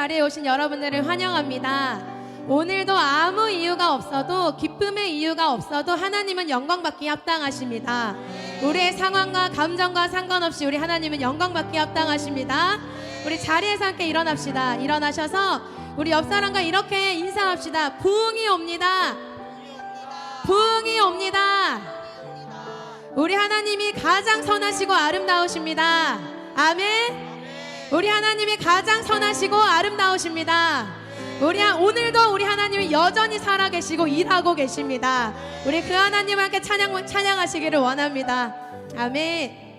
자리에 오신 여러분들을 환영합니다. 오늘도 아무 이유가 없어도, 기쁨의 이유가 없어도 하나님은 영광받기 합당하십니다. 우리의 상황과 감정과 상관없이 우리 하나님은 영광받기 합당하십니다. 우리 자리에서 함께 일어납시다. 일어나셔서 우리 옆 사람과 이렇게 인사합시다. 부흥이 옵니다. 부흥이 옵니다. 우리 하나님이 가장 선하시고 아름다우십니다. 아멘. 우리 하나님이 가장 선하시고 아름다우십니다. 오늘도 우리 하나님이 여전히 살아계시고 일하고 계십니다. 우리 그 하나님을 함께 찬양하시기를 원합니다. 아멘.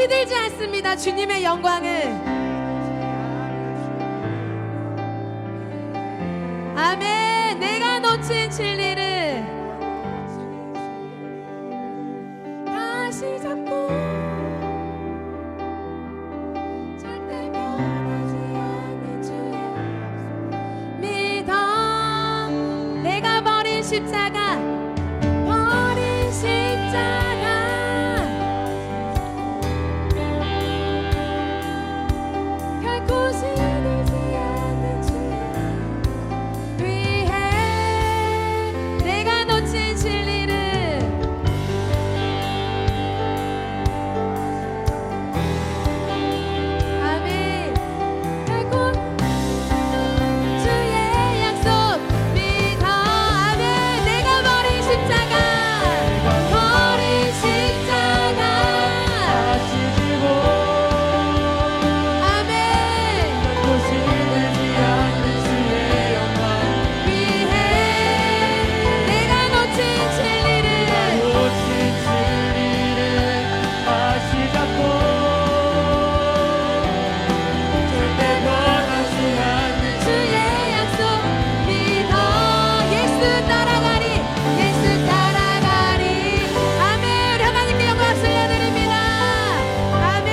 시들지 않습니다. 주님의 영광을. 아멘. 내가 놓친 진리를 다시 잡고 절대 변하지 않는 주의 믿어. 내가 버린 십자가, 버린 십자가 결코 시들지 않는 주의 위해 내가 놓친 진리를 아멘. 결코 주의 약속 믿어. 아멘. 내가 버린 십자가, 버린 십자가 다시 지고 아멘. 결코 시들지 않는 주의 영광 위해 내가 놓친 진리를 놓친 진리를 다시 잡고 절대 변하지 않는 주의 약속 믿어. 예수 따라가리, 예수 따라가리. 아멘. 우리 하나님께 영광 돌려드립니다. 아멘.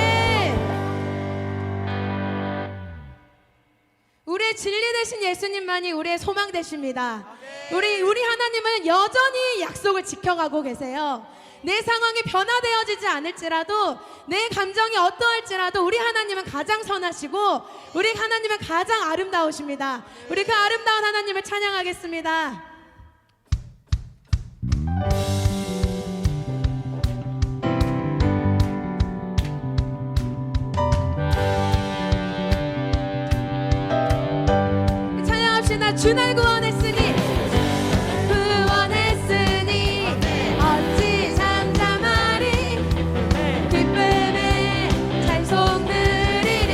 우리의 진리 되신 예수님만이 우리의 소망 되십니다. 우리 하나님은 여전히 약속을 지켜가고 계세요. 내 상황이 변화되어지지 않을지라도, 내 감정이 어떠할지라도 우리 하나님은 가장 선하시고 우리 하나님은 가장 아름다우십니다. 우리 그 아름다운 하나님을 찬양하겠습니다. 찬양합시다. 주 날 구원했으니, 구원했으니 어찌 잠잠하리. 기쁨에 찬송 드리리.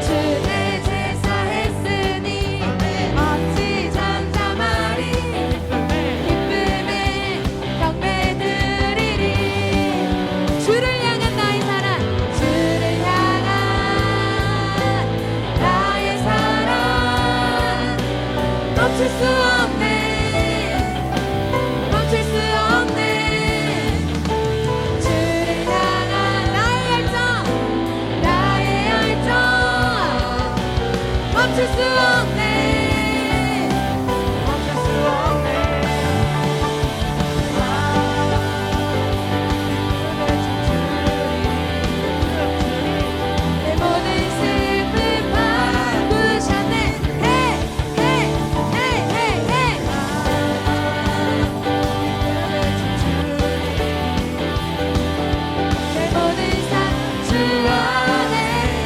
주 내 제사 했으니 어찌 잠잠하리. 기쁨에 경배 드리리. 주를 향한 나의 사랑, 주를 향한 나의 사랑 멈출 수 없네, 멈출 수 없네. 주를 향한 나의 열정, 나의 열정 멈출 수 없네, 멈출 수 없네 내 모든 슬픔 바꾸셨네. 헤이 헤이 헤이 헤이 헤이. 내 모든 상주 안에.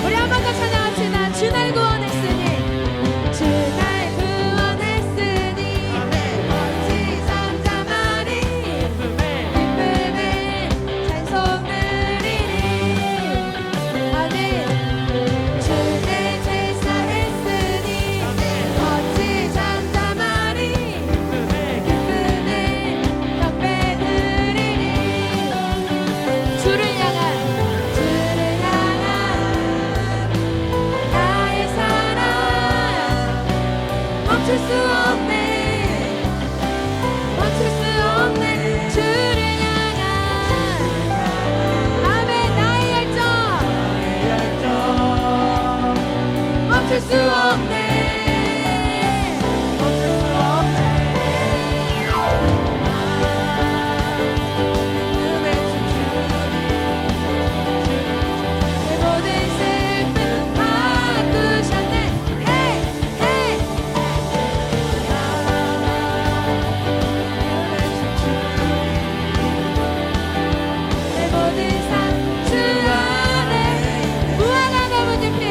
우리 한 번 더 찬양합시다. 주 날 구원했으니, 주 날 구원했으니 어찌 잠잠하리. 기쁨에 찬송 드리리. 아멘. 주 내 제사 했으니 어찌 잠잠하리. 기쁨에 경배 드리리. 주를 향한 나의 사랑 멈출 수 없네, 멈출 수 없네. 주를 향한 아멘. 나의 열정 멈출 수 없네, 멈출 수 없네. 내 모든 슬픔 바꾸셨네. 헤이 헤이. 내 모든 상주 안에 무화과 나뭇잎이,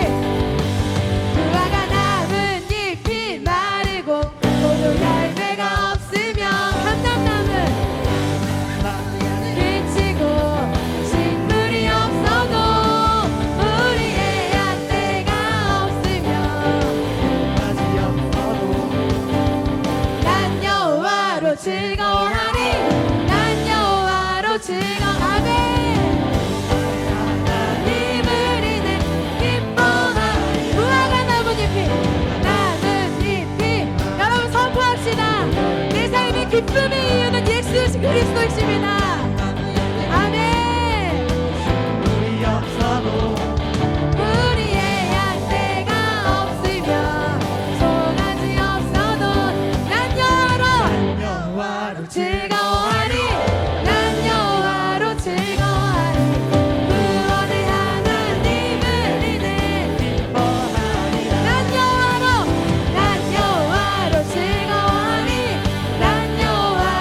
무화과 나뭇잎이 마르고 포도 열매가 없으며 감람나무 그치고 식물이 없어도 우리의 안대가 없으며 아직 없어도 난 여호와로 즐거워하리. 난 여호와로 즐거워. 아멘. 기쁨의 이유는 예수 그리스도이십니다. 아멘. 우리 없어도 우리의 양떼가 없으며 송아지 없어도 난 여호와로 여호와로 즐거워하리. 난 여호와로 즐거워하리. 구원의 하나님을 인해 기뻐하리라. 난 여호와로 즐거워하리. 난 여호와로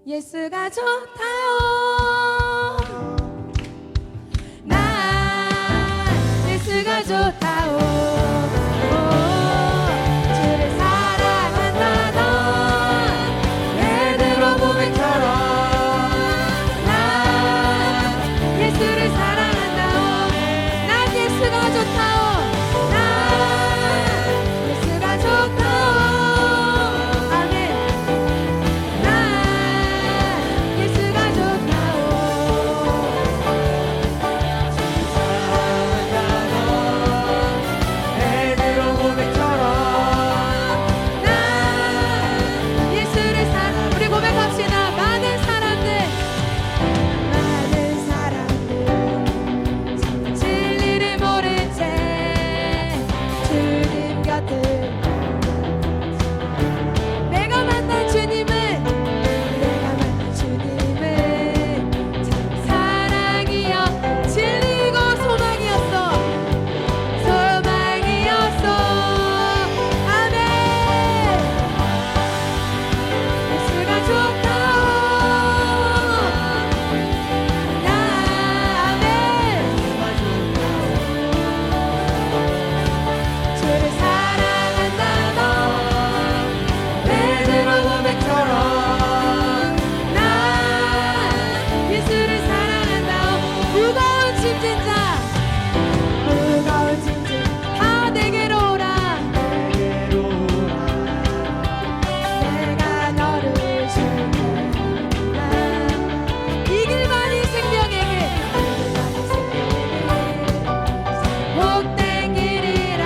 예수가 좋다요. 난 예수가 좋다오. 주를 사랑한다던 베드로 고백처럼 난 예수를 사랑한다오. 난 예수가 좋다오. 난 예수가 좋다오. 아멘. 난 예수가 좋다오. 베드로 고백처럼 난 예수를 사랑. 우리 고백합시다. 많은 사람들 진리를 모른 채 주님 곁을 내가 만난 주님은 참 사랑이여 진리고 소망이었어. 아멘. 예수가 좋다오. 나 아멘. 주를 사랑한다던 베드로 고백처럼 난 예수를 사랑한다오. 무거운 짐진 자 다 내게로 오라. 내가 너를 줄게. 이 길만이 생명에게 복된 길이라.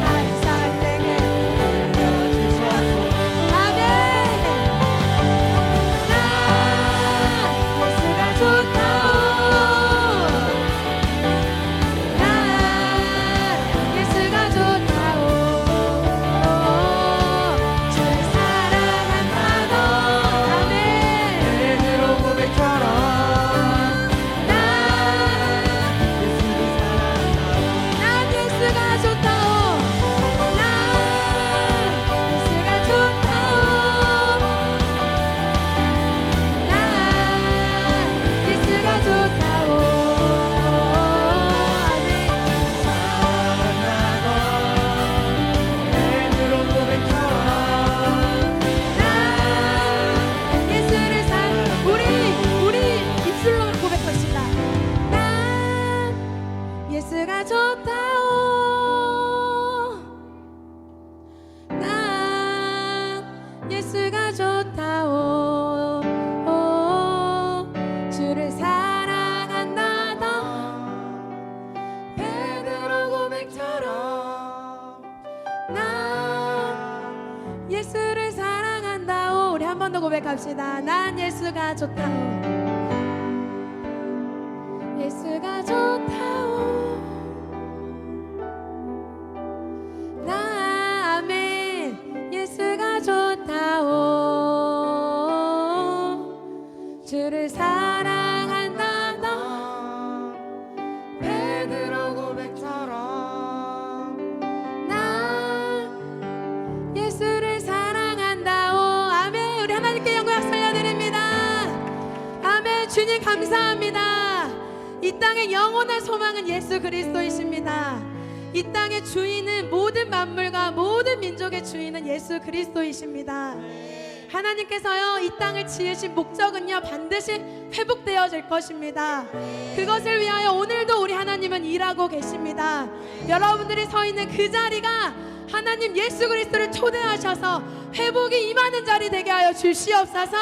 항상 내게 아멘. 나 예수가 좋다오. 난 예수가 좋다오. 주를 사랑한다던 아멘. 베드로 고백처럼 난 예수가 좋다오. 난 예수가 좋다오. 난 예수가 좋다오. 아멘. 베드로 고백처럼 난 예수를 우리 입술로 고백합시다. 난 예수가 좋다오. 난 예수가 좋다오. 주를 사랑한다던 베드로 고백처럼 난 예수를 사랑한다오. 우리 한 번 더 고백합시다. 난 예수가 좋다오. 예수가 좋다오. 나 아멘. 예수가 좋다오. 주를 사랑한다던 베드로 고백처럼 난 예수를 사랑한다오. 아멘. 우리 하나님께 영광 돌려드립니다. 아멘. 주님 감사합니다. 이 땅의 영원한 소망은 예수 그리스도이십니다. 이 땅의 주인은 모든 만물과 모든 민족의 주인은 예수 그리스도이십니다. 하나님께서요 이 땅을 지으신 목적은요 반드시 회복되어질 것입니다. 그것을 위하여 오늘도 우리 하나님은 일하고 계십니다. 여러분들이 서 있는 그 자리가 하나님 예수 그리스도를 초대하셔서 회복이 임하는 자리 되게 하여 주시옵소서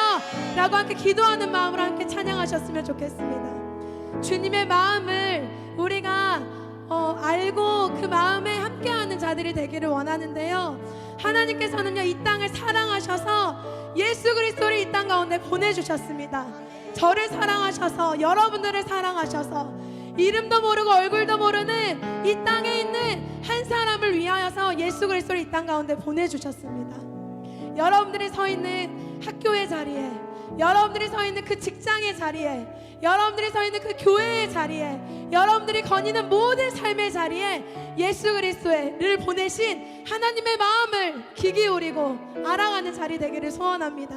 라고 함께 기도하는 마음으로 함께 찬양하셨으면 좋겠습니다. 주님의 마음을 우리가 알고 그 마음에 함께하는 자들이 되기를 원하는데요, 하나님께서는요 이 땅을 사랑하셔서 예수 그리스도를 이 땅 가운데 보내주셨습니다. 저를 사랑하셔서, 여러분들을 사랑하셔서, 이름도 모르고 얼굴도 모르는 이 땅에 있는 한 사람을 위하여서 예수 그리스도를 이 땅 가운데 보내주셨습니다. 여러분들이 서 있는 학교의 자리에, 여러분들이 서 있는 그 직장의 자리에, 여러분들이 서 있는 그 교회의 자리에, 여러분들이 거니는 모든 삶의 자리에 예수 그리스도를 보내신 하나님의 마음을 귀 기울이고 알아가는 자리 되기를 소원합니다.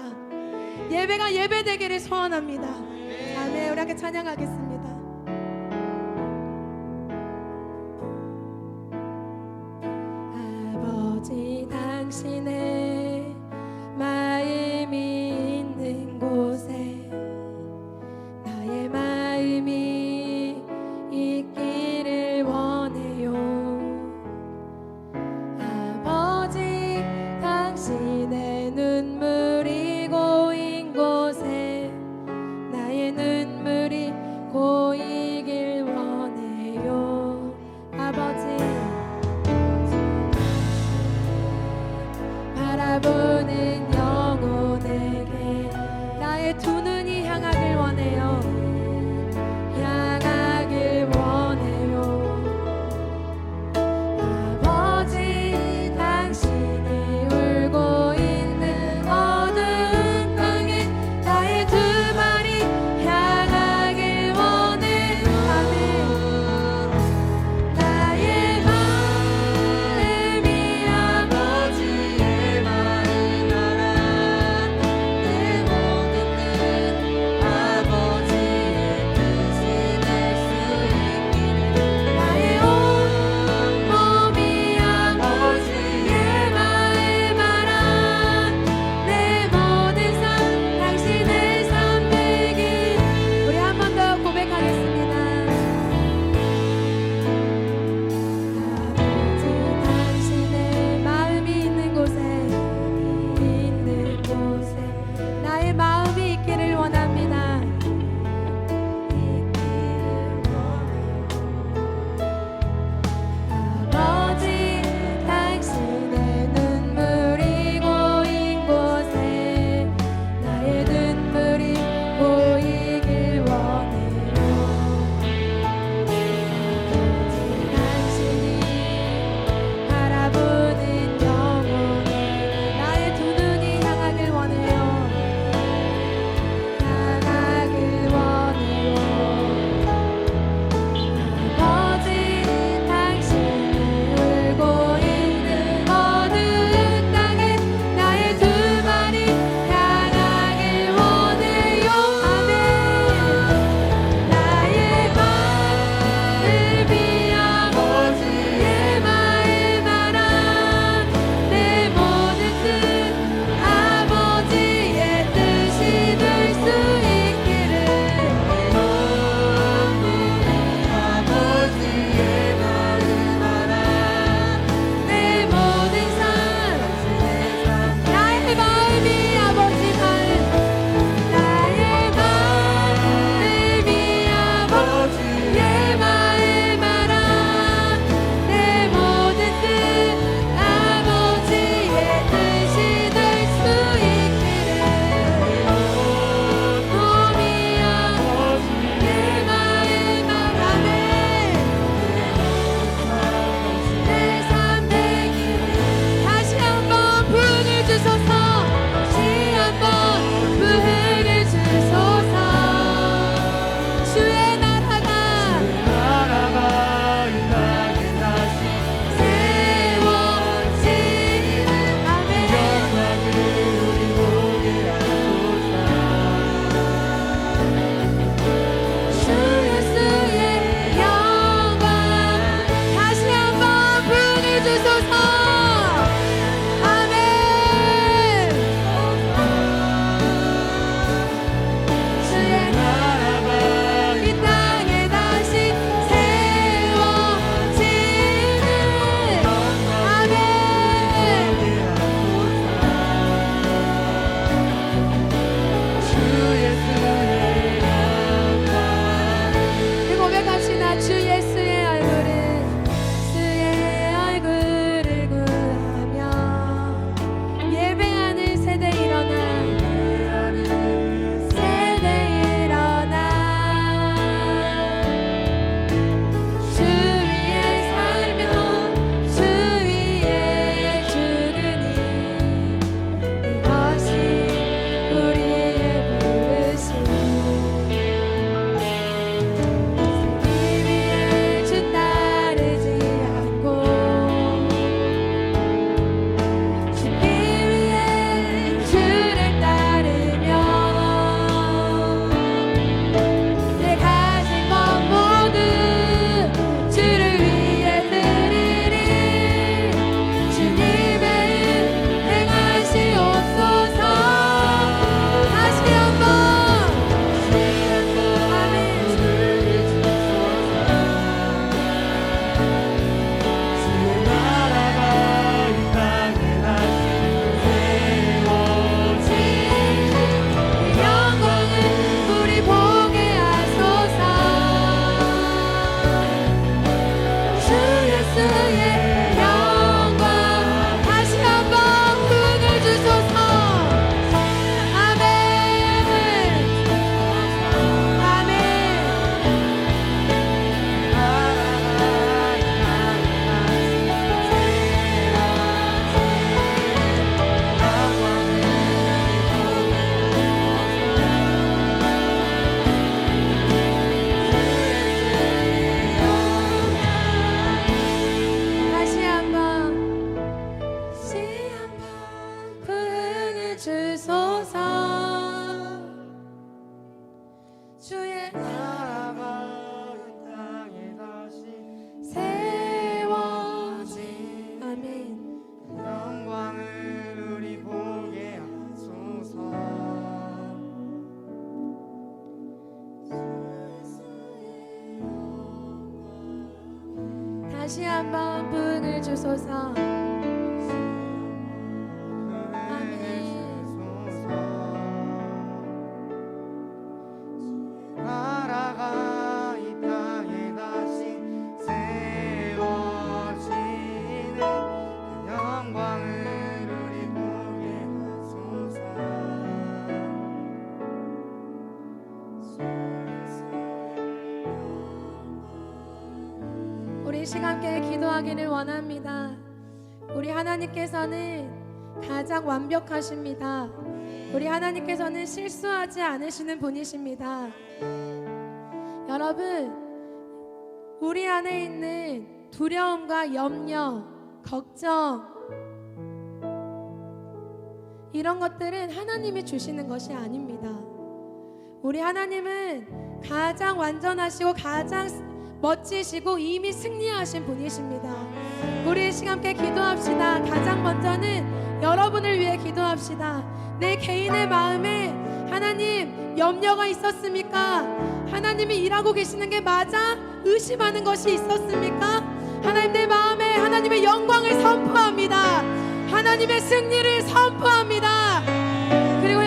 예배가 예배되기를 소원합니다. 아멘. 우리 함께 찬양하겠습니다. 아버지 당신의 마음이 있는 곳에 나의 마음이 있기를 원해요. 아버지 당신의 눈물이 고인 곳에 나의 눈물이 고이길 원해요. 아버지 바라보는 영혼에게 나의 두 눈이 향하길 원해요. 향하길 원해요. 아버지 당신이 울고 있는 어두운 방에 나의 두 발이 향하길 원해. 아멘. 나의 마음이 아버지의 마음 다시 한번 분을 주소서. 나라가 이 땅에 다시 세워지는 그 영광을 우리 보게 하소서. 우리 시간 함께 기도하기를 원합니다. 우리 하나님께서는 가장 완벽하십니다. 우리 하나님께서는 실수하지 않으시는 분이십니다. 여러분, 우리 안에 있는 두려움과 염려, 걱정, 이런 것들은 하나님이 주시는 것이 아닙니다. 우리 하나님은 가장 완전하시고 가장 멋지시고 이미 승리하신 분이십니다. 우리 시간 함께 기도합시다. 가장 먼저는 여러분을 위해 기도합시다. 내 개인의 마음에 하나님 염려가 있었습니까? 하나님이 일하고 계시는 게 맞아? 의심하는 것이 있었습니까? 하나님, 내 마음에 하나님의 영광을 선포합니다. 하나님의 승리를 선포합니다. 그리고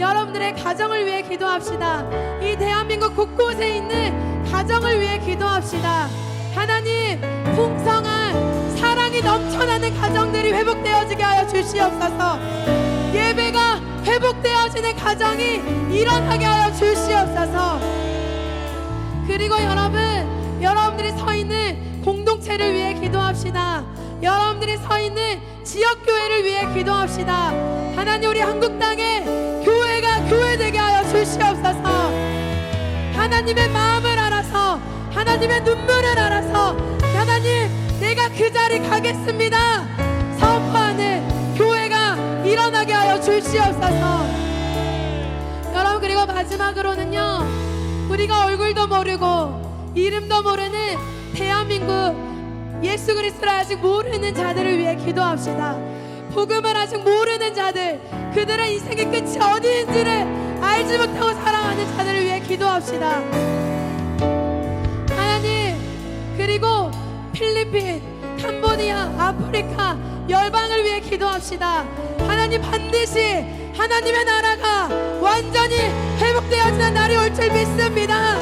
여러분들의 가정을 위해 기도합시다. 이 대한민국 곳곳에 있는 가정을 위해 기도합시다. 하나님, 풍성한 사랑이 넘쳐나는 가정들이 회복되어지게 하여 주시옵소서. 예배가 회복되어지는 가정이 일어나게 하여 주시옵소서. 그리고 여러분들이 서 있는 공동체를 위해 기도합시다. 여러분들이 서 있는 지역교회를 위해 기도합시다. 하나님, 우리 한국 땅에 교회가 교회되게 하여 주시옵소서. 하나님의 마음을 알아서, 하나님의 눈물을 알아서, 하나님, 내가 그 자리 가겠습니다 선포하는 교회가 일어나게 하여 주시옵소서. 여러분, 그리고 마지막으로는요, 우리가 얼굴도 모르고 이름도 모르는 대한민국 예수 그리스도를 아직 모르는 자들을 위해 기도합시다. 복음을 아직 모르는 자들, 그들의 인생의 끝이 어디인지를 알지 못하고 살아가는 자들을 위해 기도합시다. 하나님, 그리고 필리핀, 캄보디아, 아프리카 열방을 위해 기도합시다. 하나님, 반드시 하나님의 나라가 완전히 회복되어지는 날이 올 줄 믿습니다.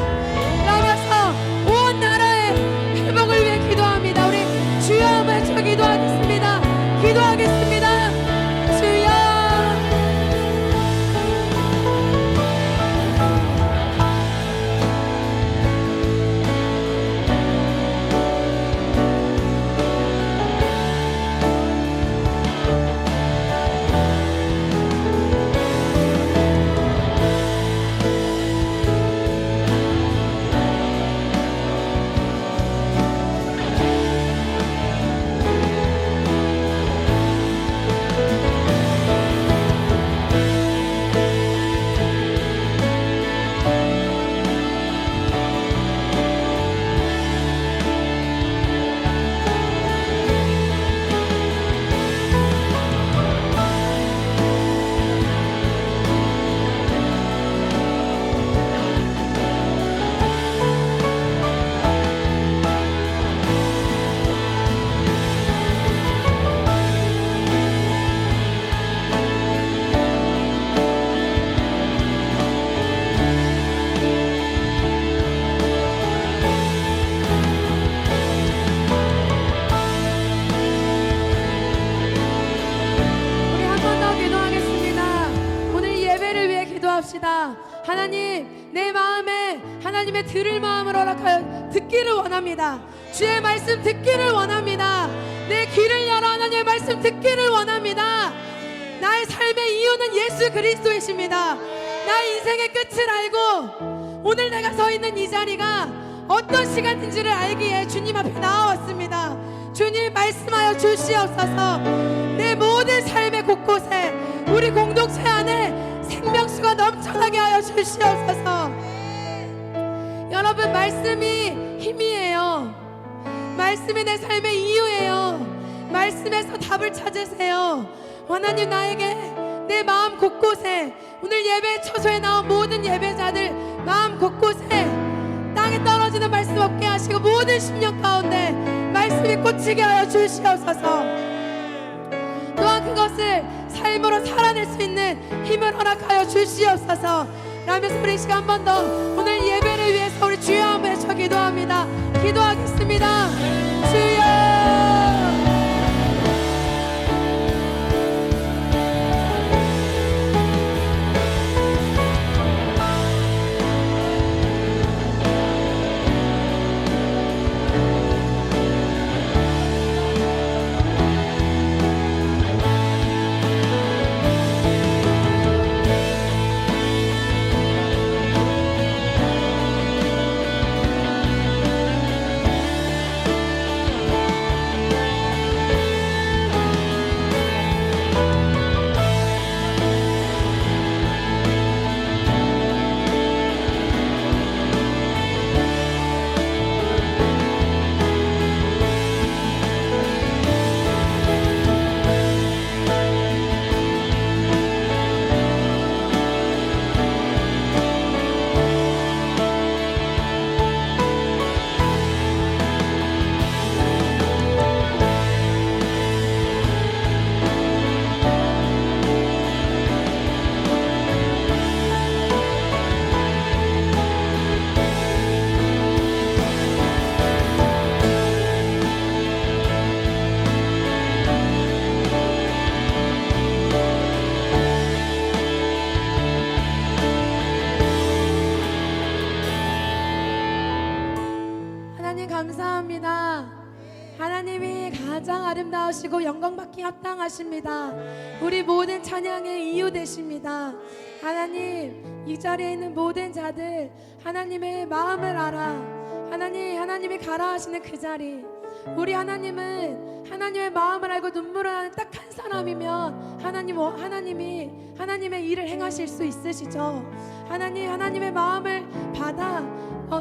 따라서 온 나라의 회복을 위해 기도합니다. 우리 주여 한번 외쳐 기도하겠습니다. 기도하겠습니다. 주여. 기도합시다. 하나님, 내 마음에 하나님의 들을 마음을 허락하여 듣기를 원합니다. 주의 말씀 듣기를 원합니다. 내 귀를 열어 하나님의 말씀 듣기를 원합니다. 나의 삶의 이유는 예수 그리스도이십니다. 나의 인생의 끝을 알고 오늘 내가 서 있는 이 자리가 어떤 시간인지를 알기에 주님 앞에 나와왔습니다. 주님, 말씀하여 주시옵소서. 내 모든 삶의 곳곳에 우리 공동체 안에 생명수가 넘쳐나게 하여 주시옵소서. 여러분, 말씀이 힘이에요. 말씀이 내 삶의 이유예요. 말씀에서 답을 찾으세요. 하나님, 나에게 내 마음 곳곳에, 오늘 예배 처소에 나온 모든 예배자들 마음 곳곳에 땅에 떨어지는 말씀 없게 하시고 모든 심령 가운데 말씀이 꽂히게 하여 주시옵소서. 또한 그것을 삶으로 살아낼 수 있는 힘을 허락하여 주시옵소서. 라면서 우리 시간 한 번 더 오늘 예배를 위해서 우리 주여 한번 외쳐 기도합니다. 기도하겠습니다. 주여. 감사합니다. 하나님이 가장 아름다우시고 영광받기 합당하십니다. 우리 모든 찬양의 이유 되십니다. 하나님, 이 자리에 있는 모든 자들 하나님의 마음을 알아. 하나님이 가라 하시는 그 자리, 우리 하나님은 하나님의 마음을 알고 눈물을 하는 딱 한 사람이면 하나님이 하나님의 일을 행하실 수 있으시죠. 하나님의 마음을 받아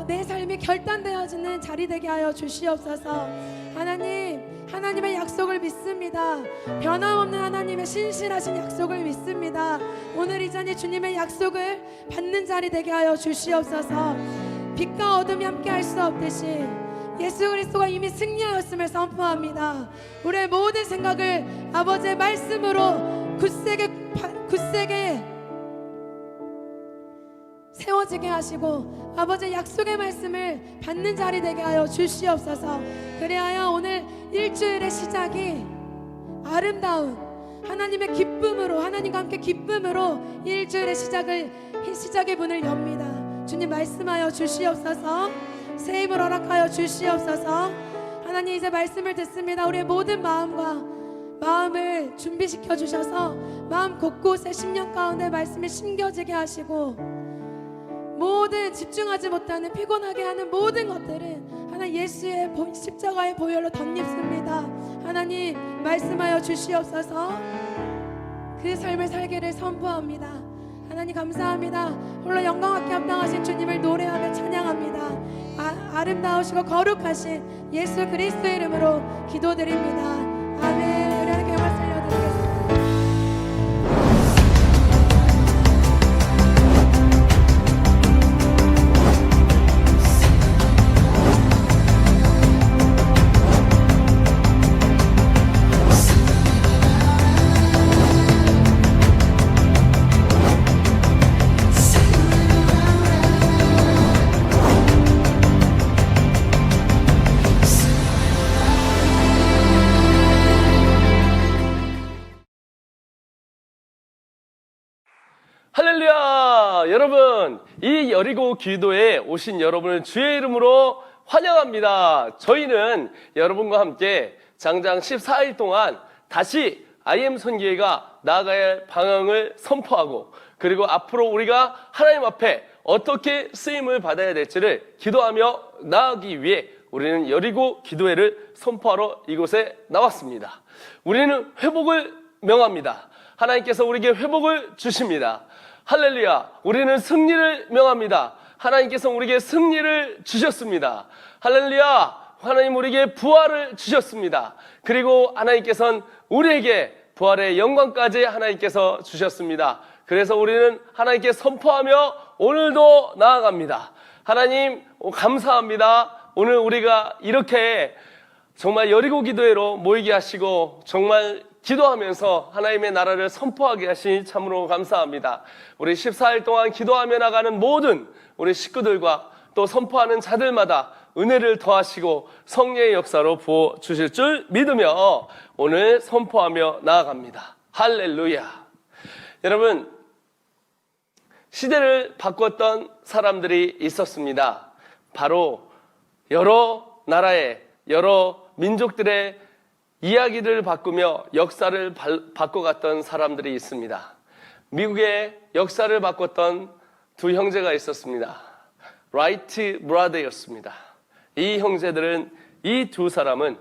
내 삶이 결단되어지는 자리 되게 하여 주시옵소서. 하나님의 약속을 믿습니다. 변함없는 하나님의 신실하신 약속을 믿습니다. 오늘 이 자리 주님의 약속을 받는 자리 되게 하여 주시옵소서. 빛과 어둠이 함께 할 수 없듯이 예수 그리스도가 이미 승리하였음을 선포합니다. 우리의 모든 생각을 아버지의 말씀으로 굳세게 세워지게 하시고 아버지의 약속의 말씀을 받는 자리 되게 하여 주시옵소서. 그래야 오늘 일주일의 시작이 아름다운 하나님의 기쁨으로, 하나님과 함께 기쁨으로 일주일의 시작의 문을 엽니다. 주님 말씀하여 주시옵소서. 새 힘을 허락하여 주시옵소서. 하나님, 이제 말씀을 듣습니다. 우리의 모든 마음을 준비시켜 주셔서 마음 곳곳에 심령 가운데 말씀이 심겨지게 하시고, 모든 집중하지 못하는 피곤하게 하는 모든 것들은 하나님 예수의 십자가의 보혈로 덧입습니다. 하나님 말씀하여 주시옵소서. 그 삶을 살기를 선포합니다. 하나님 감사합니다. 홀로 영광받기 합당하신 주님을 노래하며 찬양합니다. 아름다우시고 거룩하신 예수 그리스도의 이름으로 기도드립니다. 아멘. 우리 하나님께 영광 돌려드리겠습니다. 할렐루야! 여러분, 이 여리고 기도에 오신 여러분을 주의 이름으로 환영합니다. 저희는 여러분과 함께 장장 14일 동안 다시 IM 선교회가 나아가야 할 방향을 선포하고, 그리고 앞으로 우리가 하나님 앞에 어떻게 쓰임을 받아야 될지를 기도하며 나아가기 위해 우리는 여리고 기도회를 선포하러 이곳에 나왔습니다. 우리는 회복을 명합니다. 하나님께서 우리에게 회복을 주십니다. 할렐루야. 우리는 승리를 명합니다. 하나님께서 우리에게 승리를 주셨습니다. 할렐루야. 하나님 우리에게 부활을 주셨습니다. 그리고 하나님께서는 우리에게 부활의 영광까지 하나님께서 주셨습니다. 그래서 우리는 하나님께 선포하며 오늘도 나아갑니다. 하나님 감사합니다. 오늘 우리가 이렇게 정말 여리고 기도회로 모이게 하시고 정말 기도하면서 하나님의 나라를 선포하게 하시니 참으로 감사합니다. 우리 14일 동안 기도하며 나가는 모든 우리 식구들과 또 선포하는 자들마다 은혜를 더하시고 성령의 역사로 부어주실 줄 믿으며 오늘 선포하며 나아갑니다. 할렐루야. 여러분, 시대를 바꿨던 사람들이 있었습니다. 바로 여러 나라의 여러 민족들의 이야기를 바꾸며 역사를 바꿔갔던 사람들이 있습니다. 미국의 역사를 바꿨던 두 형제가 있었습니다. 라이트 브라더였습니다. 이 형제들은, 이 두 사람은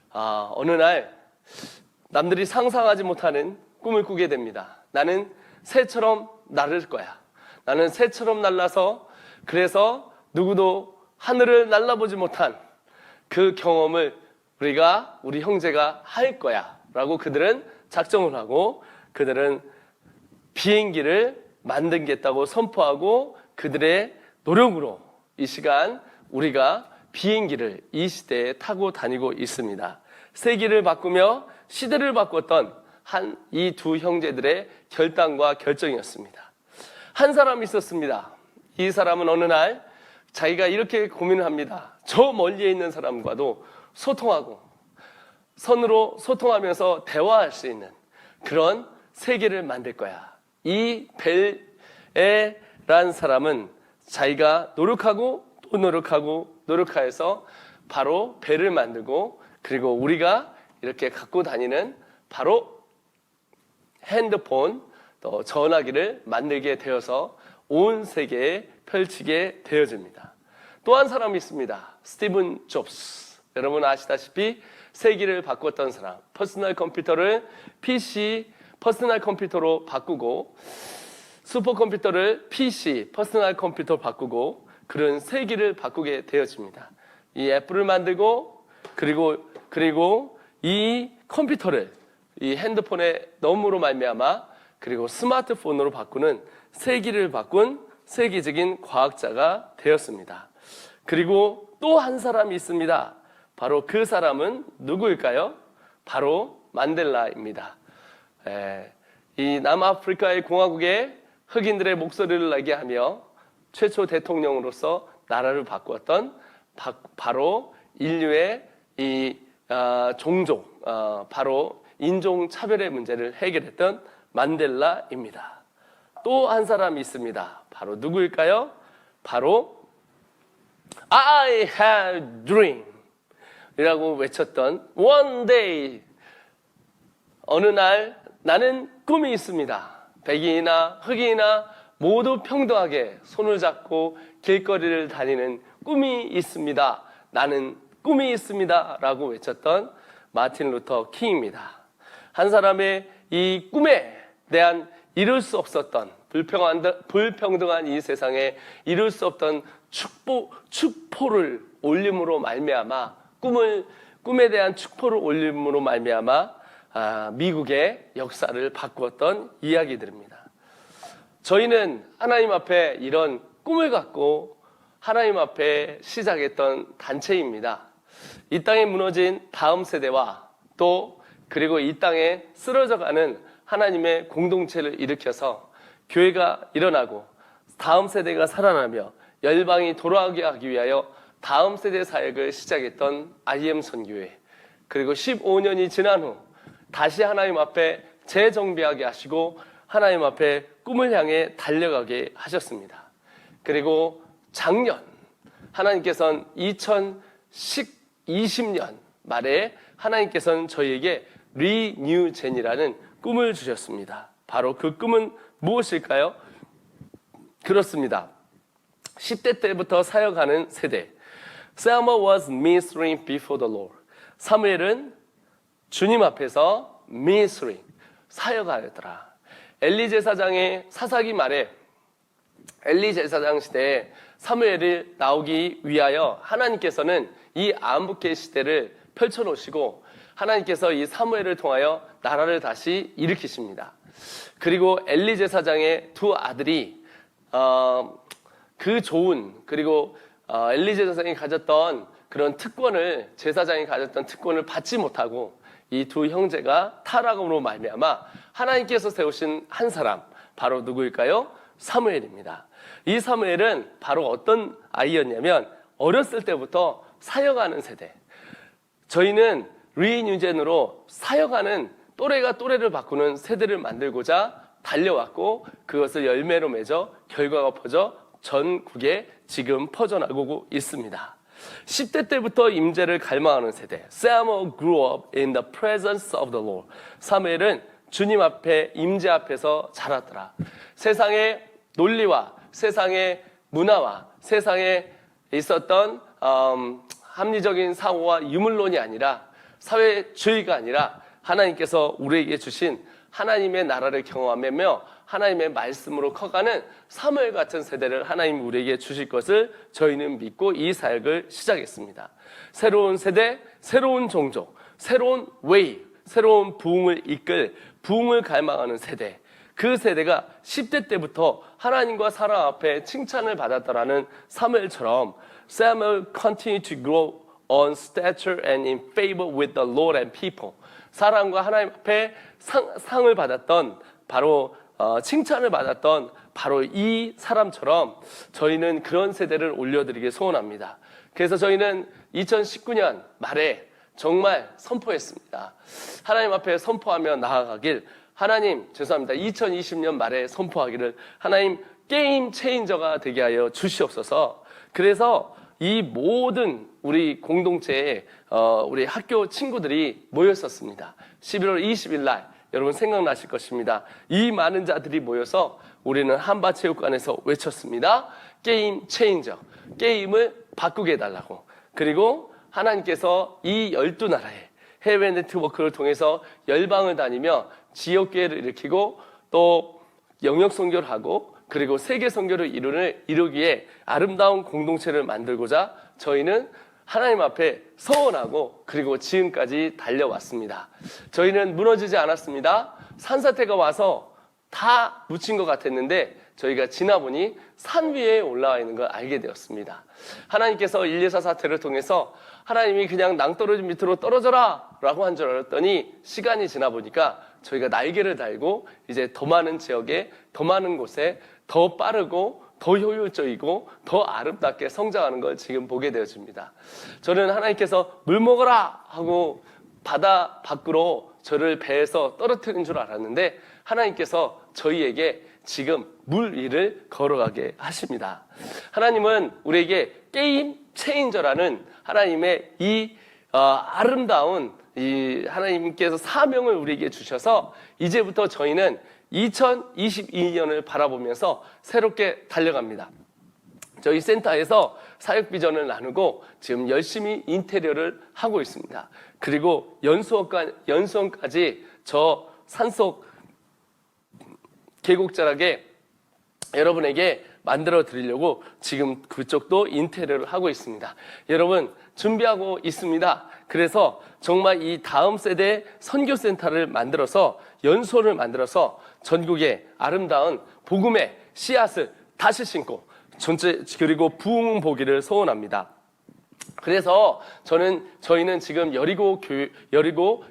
어느 날 남들이 상상하지 못하는 꿈을 꾸게 됩니다. 나는 새처럼 날을 거야. 나는 새처럼 날라서, 그래서 누구도 하늘을 날아보지 못한 그 경험을 우리 형제가 할 거야 라고 그들은 작정을 하고, 그들은 비행기를 만들겠다고 선포하고, 그들의 노력으로 이 시간 우리가 비행기를 이 시대에 타고 다니고 있습니다. 세계를 바꾸며 시대를 바꿨던 이 두 형제들의 결단과 결정이었습니다. 한 사람이 있었습니다. 이 사람은 어느 날 자기가 이렇게 고민을 합니다. 저 멀리에 있는 사람과도 소통하고 선으로 소통하면서 대화할 수 있는 그런 세계를 만들 거야. 이 벨에란 사람은 자기가 노력하고 또 노력하여서 바로 배를 만들고, 그리고 우리가 이렇게 갖고 다니는 바로 핸드폰, 또 전화기를 만들게 되어서 온 세계에 펼치게 되어집니다. 또 한 사람이 있습니다. 스티븐 잡스. 여러분 아시다시피 세계를 바꿨던 사람, 퍼스널 컴퓨터를 PC, 퍼스널 컴퓨터로 바꾸고, 슈퍼컴퓨터를 PC, 퍼스널 컴퓨터로 바꾸고, 그런 세계를 바꾸게 되어집니다. 이 애플을 만들고, 그리고 이 컴퓨터를 이 핸드폰의 너머로 말미암아 그리고 스마트폰으로 바꾸는 세계를 바꾼 세계적인 과학자가 되었습니다. 그리고 또 한 사람이 있습니다. 바로 그 사람은 누구일까요? 바로 만델라입니다. 이 남아프리카의 공화국에 흑인들의 목소리를 나게 하며 최초 대통령으로서 나라를 바꾸었던 바로 인류의 이 종족, 바로 인종차별의 문제를 해결했던 만델라입니다. 또 한 사람이 있습니다. 바로 누구일까요? 바로 I have dream 이라고 외쳤던 one day, 어느 날 나는 꿈이 있습니다. 백인이나 흑인이나 모두 평등하게 손을 잡고 길거리를 다니는 꿈이 있습니다. 나는 꿈이 있습니다 라고 외쳤던 마틴 루터 킹입니다. 한 사람의 이 꿈에 대한 이룰 수 없었던 불평등한 이 세상에 이룰 수 없던 축포를 올림으로 말미암아, 꿈에 대한 축포를 올림으로 말미암아 미국의 역사를 바꾸었던 이야기들입니다. 저희는 하나님 앞에 이런 꿈을 갖고 하나님 앞에 시작했던 단체입니다. 이 땅에 무너진 다음 세대와 또 그리고 이 땅에 쓰러져가는 하나님의 공동체를 일으켜서 교회가 일어나고 다음 세대가 살아나며 열방이 돌아오게 하기 위하여 다음 세대 사역을 시작했던 IM 선교회, 그리고 15년이 지난 후 다시 하나님 앞에 재정비하게 하시고 하나님 앞에 꿈을 향해 달려가게 하셨습니다. 그리고 작년 하나님께서는 2020년 말에 하나님께서는 저희에게 리뉴젠이라는 꿈을 주셨습니다. 바로 그 꿈은 무엇일까요? 그렇습니다. 10대 때부터 사역하는 세대. Samuel was ministering before the Lord. 사무엘은 주님 앞에서 ministering, 사역하였더라. 엘리 제사장의 사사기 말에 엘리 제사장 시대에 사무엘이 나오기 위하여 하나님께서는 이 암흑의 시대를 펼쳐놓으시고 하나님께서 이 사무엘을 통하여 나라를 다시 일으키십니다. 그리고 엘리 제사장의 두 아들이 그 좋은, 그리고 엘리 제사장이 가졌던 그런 특권을, 제사장이 가졌던 특권을 받지 못하고 이 두 형제가 타락으로 말미암아 하나님께서 세우신 한 사람, 바로 누구일까요? 사무엘입니다. 이 사무엘은 바로 어떤 아이였냐면 어렸을 때부터 사역하는 세대. 저희는 리뉴젠으로 사역하는, 또래가 또래를 바꾸는 세대를 만들고자 달려왔고, 그것을 열매로 맺어 결과가 퍼져 전국에 지금 퍼져나가고 있습니다. 10대 때부터 임재를 갈망하는 세대. Samuel grew up in the presence of the Lord. 사무엘은 주님 앞에, 임재 앞에서 자랐더라. 세상의 논리와 세상의 문화와 세상에 있었던 합리적인 사고와 유물론이 아니라, 사회주의가 아니라 하나님께서 우리에게 주신 하나님의 나라를 경험하며 하나님의 말씀으로 커가는 사무엘 같은 세대를 하나님 우리에게 주실 것을 저희는 믿고 이 사역을 시작했습니다. 새로운 세대, 새로운 종족, 새로운 웨이, 새로운 부흥을 이끌, 부흥을 갈망하는 세대. 그 세대가 10대 때부터 하나님과 사람 앞에 칭찬을 받았다라는 사무엘처럼 Samuel continued to grow on stature and in favor with the Lord and people. 사람과 하나님 앞에 상을 받았던, 바로 칭찬을 받았던 바로 이 사람처럼 저희는 그런 세대를 올려드리기 소원합니다. 그래서 저희는 2019년 말에 정말 선포했습니다. 하나님 앞에 선포하며 나아가길, 하나님 죄송합니다. 2020년 말에 선포하기를, 하나님 게임 체인저가 되게 하여 주시옵소서. 그래서 이 모든 우리 공동체에 우리 학교 친구들이 모였었습니다. 11월 20일 날 여러분 생각나실 것입니다. 이 많은 자들이 모여서 우리는 한밭체육관에서 외쳤습니다. 게임 체인저, 게임을 바꾸게 해달라고. 그리고 하나님께서 이 12나라에 해외 네트워크를 통해서 열방을 다니며 지역교회를 일으키고 또 영역 선교를 하고, 그리고 세계 선교를 이루기에 아름다운 공동체를 만들고자 저희는 하나님 앞에 서원하고 그리고 지금까지 달려왔습니다. 저희는 무너지지 않았습니다. 산사태가 와서 다 묻힌 것 같았는데 저희가 지나보니 산 위에 올라와 있는 걸 알게 되었습니다. 하나님께서 124 사태를 통해서 하나님이 그냥 낭떠러지 밑으로 떨어져라 라고 한 줄 알았더니, 시간이 지나보니까 저희가 날개를 달고 이제 더 많은 지역에, 더 많은 곳에 더 빠르고 더 효율적이고 더 아름답게 성장하는 걸 지금 보게 되어집니다. 저는 하나님께서 물 먹어라 하고 바다 밖으로 저를 배에서 떨어뜨린 줄 알았는데, 하나님께서 저희에게 지금 물 위를 걸어가게 하십니다. 하나님은 우리에게 게임 체인저라는 하나님의 이 아름다운 이 하나님께서 사명을 우리에게 주셔서 이제부터 저희는 2022년을 바라보면서 새롭게 달려갑니다. 저희 센터에서 사역 비전을 나누고 지금 열심히 인테리어를 하고 있습니다. 그리고 연수원까지 저 산속 계곡자락에 여러분에게 만들어 드리려고 지금 그쪽도 인테리어를 하고 있습니다. 여러분 준비하고 있습니다. 그래서 정말 이 다음 세대 선교센터를 만들어서, 연수원을 만들어서 전국에 아름다운 복음의 씨앗을 다시 심고 그리고 부흥 보기를 소원합니다. 그래서 저희는 지금 여리고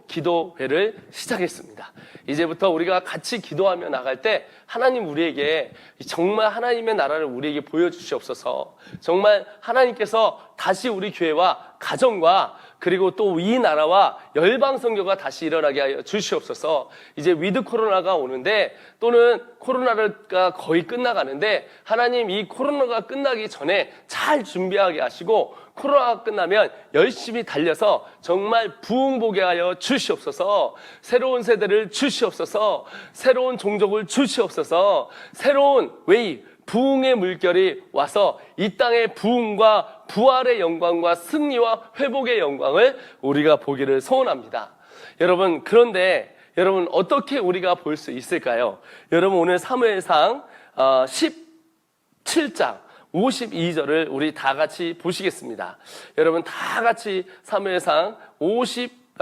기도회를 시작했습니다. 이제부터 우리가 같이 기도하며 나갈 때 하나님 우리에게 정말 하나님의 나라를 우리에게 보여주시옵소서. 정말 하나님께서 다시 우리 교회와 가정과 그리고 또 이 나라와 열방 선교가 다시 일어나게 하여 주시옵소서. 이제 위드 코로나가 오는데, 또는 코로나가 거의 끝나가는데, 하나님 이 코로나가 끝나기 전에 잘 준비하게 하시고, 코로나가 끝나면 열심히 달려서 정말 부흥 보게 하여 주시옵소서. 새로운 세대를 주시옵소서. 새로운 종족을 주시옵소서. 새로운 웨이, 부흥의 물결이 와서 이 땅의 부흥과 부활의 영광과 승리와 회복의 영광을 우리가 보기를 소원합니다. 여러분, 그런데 여러분 어떻게 우리가 볼 수 있을까요? 여러분 오늘 사무엘상 17장 52절을 우리 다 같이 보시겠습니다. 여러분 다 같이 사무엘상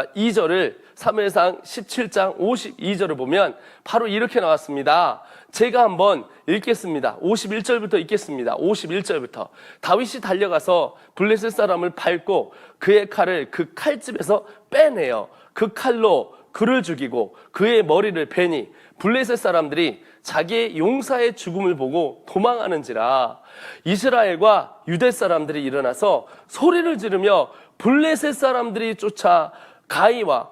2절을 사무엘상 17장 52절을 보면 바로 이렇게 나왔습니다. 제가 한번 읽겠습니다. 51절부터 읽겠습니다. 51절부터 다윗이 달려가서 블레셋 사람을 밟고 그의 칼을 그 칼집에서 빼내어 그 칼로 그를 죽이고 그의 머리를 베니 블레셋 사람들이 자기의 용사의 죽음을 보고 도망하는지라. 이스라엘과 유대 사람들이 일어나서 소리를 지르며 블레셋 사람들이 쫓아 가이와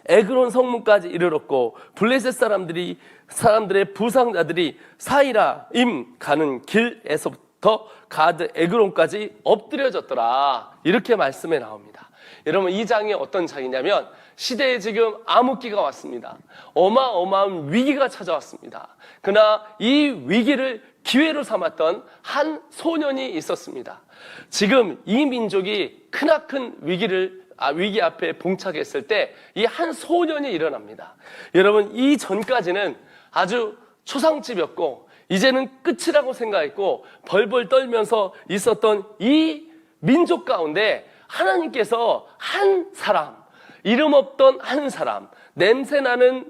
에그론 성문까지 이르렀고 블레셋 사람들의 부상자들이 사이라임 가는 길에서부터 가드 에그론까지 엎드려졌더라. 이렇게 말씀에 나옵니다. 여러분, 이 장이 어떤 장이냐면 시대에 지금 암흑기가 왔습니다. 어마어마한 위기가 찾아왔습니다. 그러나 이 위기를 기회로 삼았던 한 소년이 있었습니다. 지금 이 민족이 크나큰 위기 앞에 봉착했을 때 이 한 소년이 일어납니다. 여러분, 이 전까지는 아주 초상집이었고 이제는 끝이라고 생각했고 벌벌 떨면서 있었던 이 민족 가운데 하나님께서 한 사람, 이름 없던 한 사람, 냄새나는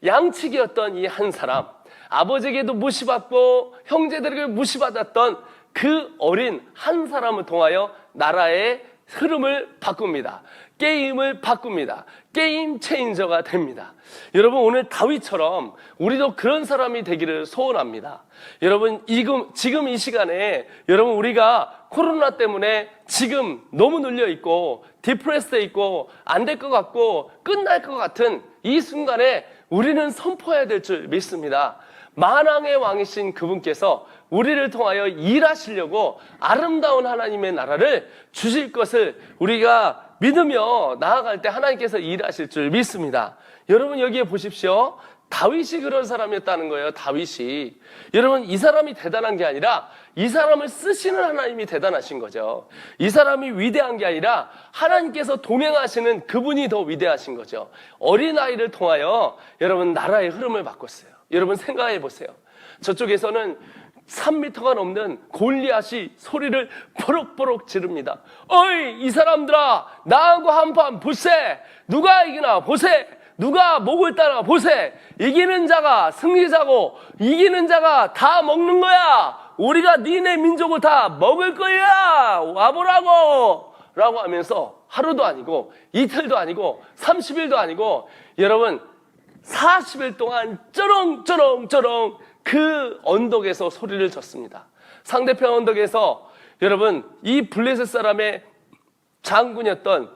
양치기였던 이 한 사람, 아버지에게도 무시받고 형제들에게 무시받았던 그 어린 한 사람을 통하여 나라의 흐름을 바꿉니다. 게임을 바꿉니다. 게임 체인저가 됩니다. 여러분, 오늘 다윗처럼 우리도 그런 사람이 되기를 소원합니다. 여러분, 지금 이 시간에 여러분, 우리가 코로나 때문에 지금 너무 눌려있고 디프레스돼 있고 안 될 것 같고 끝날 것 같은 이 순간에 우리는 선포해야 될 줄 믿습니다. 만왕의 왕이신 그분께서 우리를 통하여 일하시려고 아름다운 하나님의 나라를 주실 것을 우리가 믿으며 나아갈 때 하나님께서 일하실 줄 믿습니다. 여러분, 여기에 보십시오. 다윗이 그런 사람이었다는 거예요. 다윗이. 여러분, 이 사람이 대단한 게 아니라 이 사람을 쓰시는 하나님이 대단하신 거죠. 이 사람이 위대한 게 아니라 하나님께서 동행하시는 그분이 더 위대하신 거죠. 어린아이를 통하여 여러분, 나라의 흐름을 바꿨어요. 여러분, 생각해 보세요. 저쪽에서는 3m가 넘는 골리앗이 소리를 버럭버럭 지릅니다. 어이, 이 사람들아, 나하고 한판 보세. 누가 이기나 보세. 누가 목을 따라 보세. 이기는 자가 승리자고 이기는 자가 다 먹는 거야. 우리가 니네 민족을 다 먹을 거야. 와보라고 라고 하면서 하루도 아니고 이틀도 아니고 30일도 아니고 여러분 40일 동안 쩌렁쩌렁쩌렁 그 언덕에서 소리를 쳤습니다. 상대편 언덕에서 여러분, 이 블레셋 사람의 장군이었던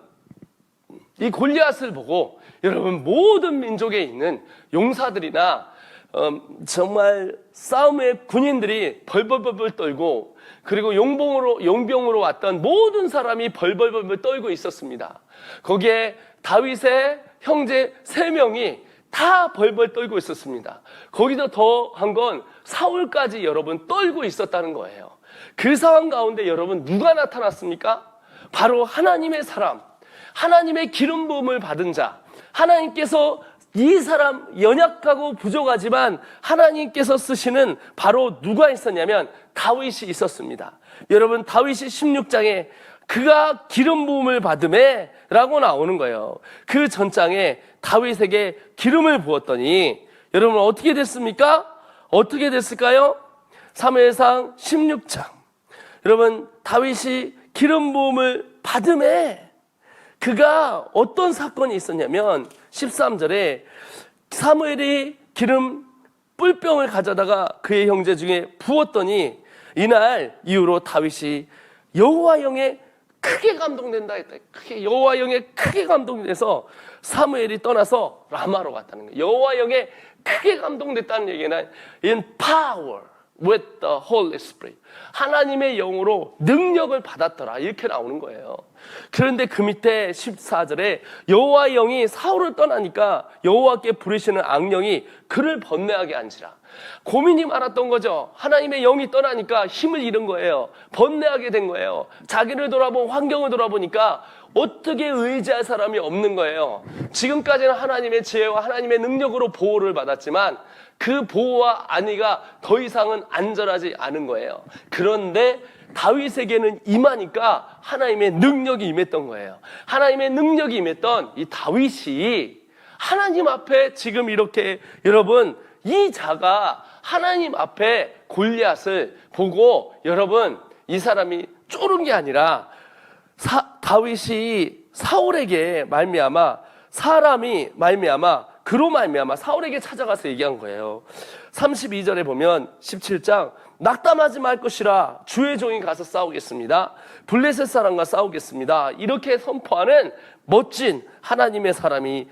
이 골리앗을 보고 여러분, 모든 민족에 있는 용사들이나 정말 싸움의 군인들이 벌벌벌벌 떨고, 그리고 용병으로 왔던 모든 사람이 벌벌벌벌 떨고 있었습니다. 거기에 다윗의 형제 3명이 다 벌벌 떨고 있었습니다. 거기다 더한 건 사울까지 여러분 떨고 있었다는 거예요. 그 상황 가운데 여러분, 누가 나타났습니까? 바로 하나님의 사람, 하나님의 기름 부음을 받은 자, 하나님께서 이 사람 연약하고 부족하지만 하나님께서 쓰시는 바로 누가 있었냐면 다윗이 있었습니다. 여러분, 다윗이 16장에 그가 기름 부음을 받음에 라고 나오는 거예요. 그 전장에 다윗에게 기름을 부었더니 여러분, 어떻게 됐습니까? 어떻게 됐을까요? 사무엘상 16장. 여러분, 다윗이 기름 부음을 받음에 그가 어떤 사건이 있었냐면 13절에 사무엘이 기름 뿔병을 가져다가 그의 형제 중에 부었더니 이날 이후로 다윗이 여호와 영에 크게 감동된다 했다. 여호와 영에 크게 감동돼서 사무엘이 떠나서 라마로 갔다는 거예요. 여호와 영에 크게 감동됐다는 얘기는 in power with the Holy Spirit, 하나님의 영으로 능력을 받았더라, 이렇게 나오는 거예요. 그런데 그 밑에 14절에 여호와 영이 사울을 떠나니까 여호와께 부르시는 악령이 그를 번뇌하게 한지라. 고민이 많았던 거죠. 하나님의 영이 떠나니까 힘을 잃은 거예요. 번뇌하게 된 거예요. 자기를 돌아보고 환경을 돌아보니까 어떻게 의지할 사람이 없는 거예요. 지금까지는 하나님의 지혜와 하나님의 능력으로 보호를 받았지만 그 보호와 안위가 더 이상은 안전하지 않은 거예요. 그런데 다윗에게는 임하니까 하나님의 능력이 임했던 거예요. 하나님의 능력이 임했던 이 다윗이 하나님 앞에 지금 이렇게 여러분 이 자가 하나님 앞에 골리앗을 보고 여러분 이 사람이 쫄은 게 아니라 다윗이 사울에게 말미암아 사람이 말미암아 그로 말미암아 사울에게 찾아가서 얘기한 거예요. 32절에 보면 17장 낙담하지 말 것이라 주의 종이 가서 싸우겠습니다. 블레셋 사람과 싸우겠습니다. 이렇게 선포하는 멋진 하나님의 사람이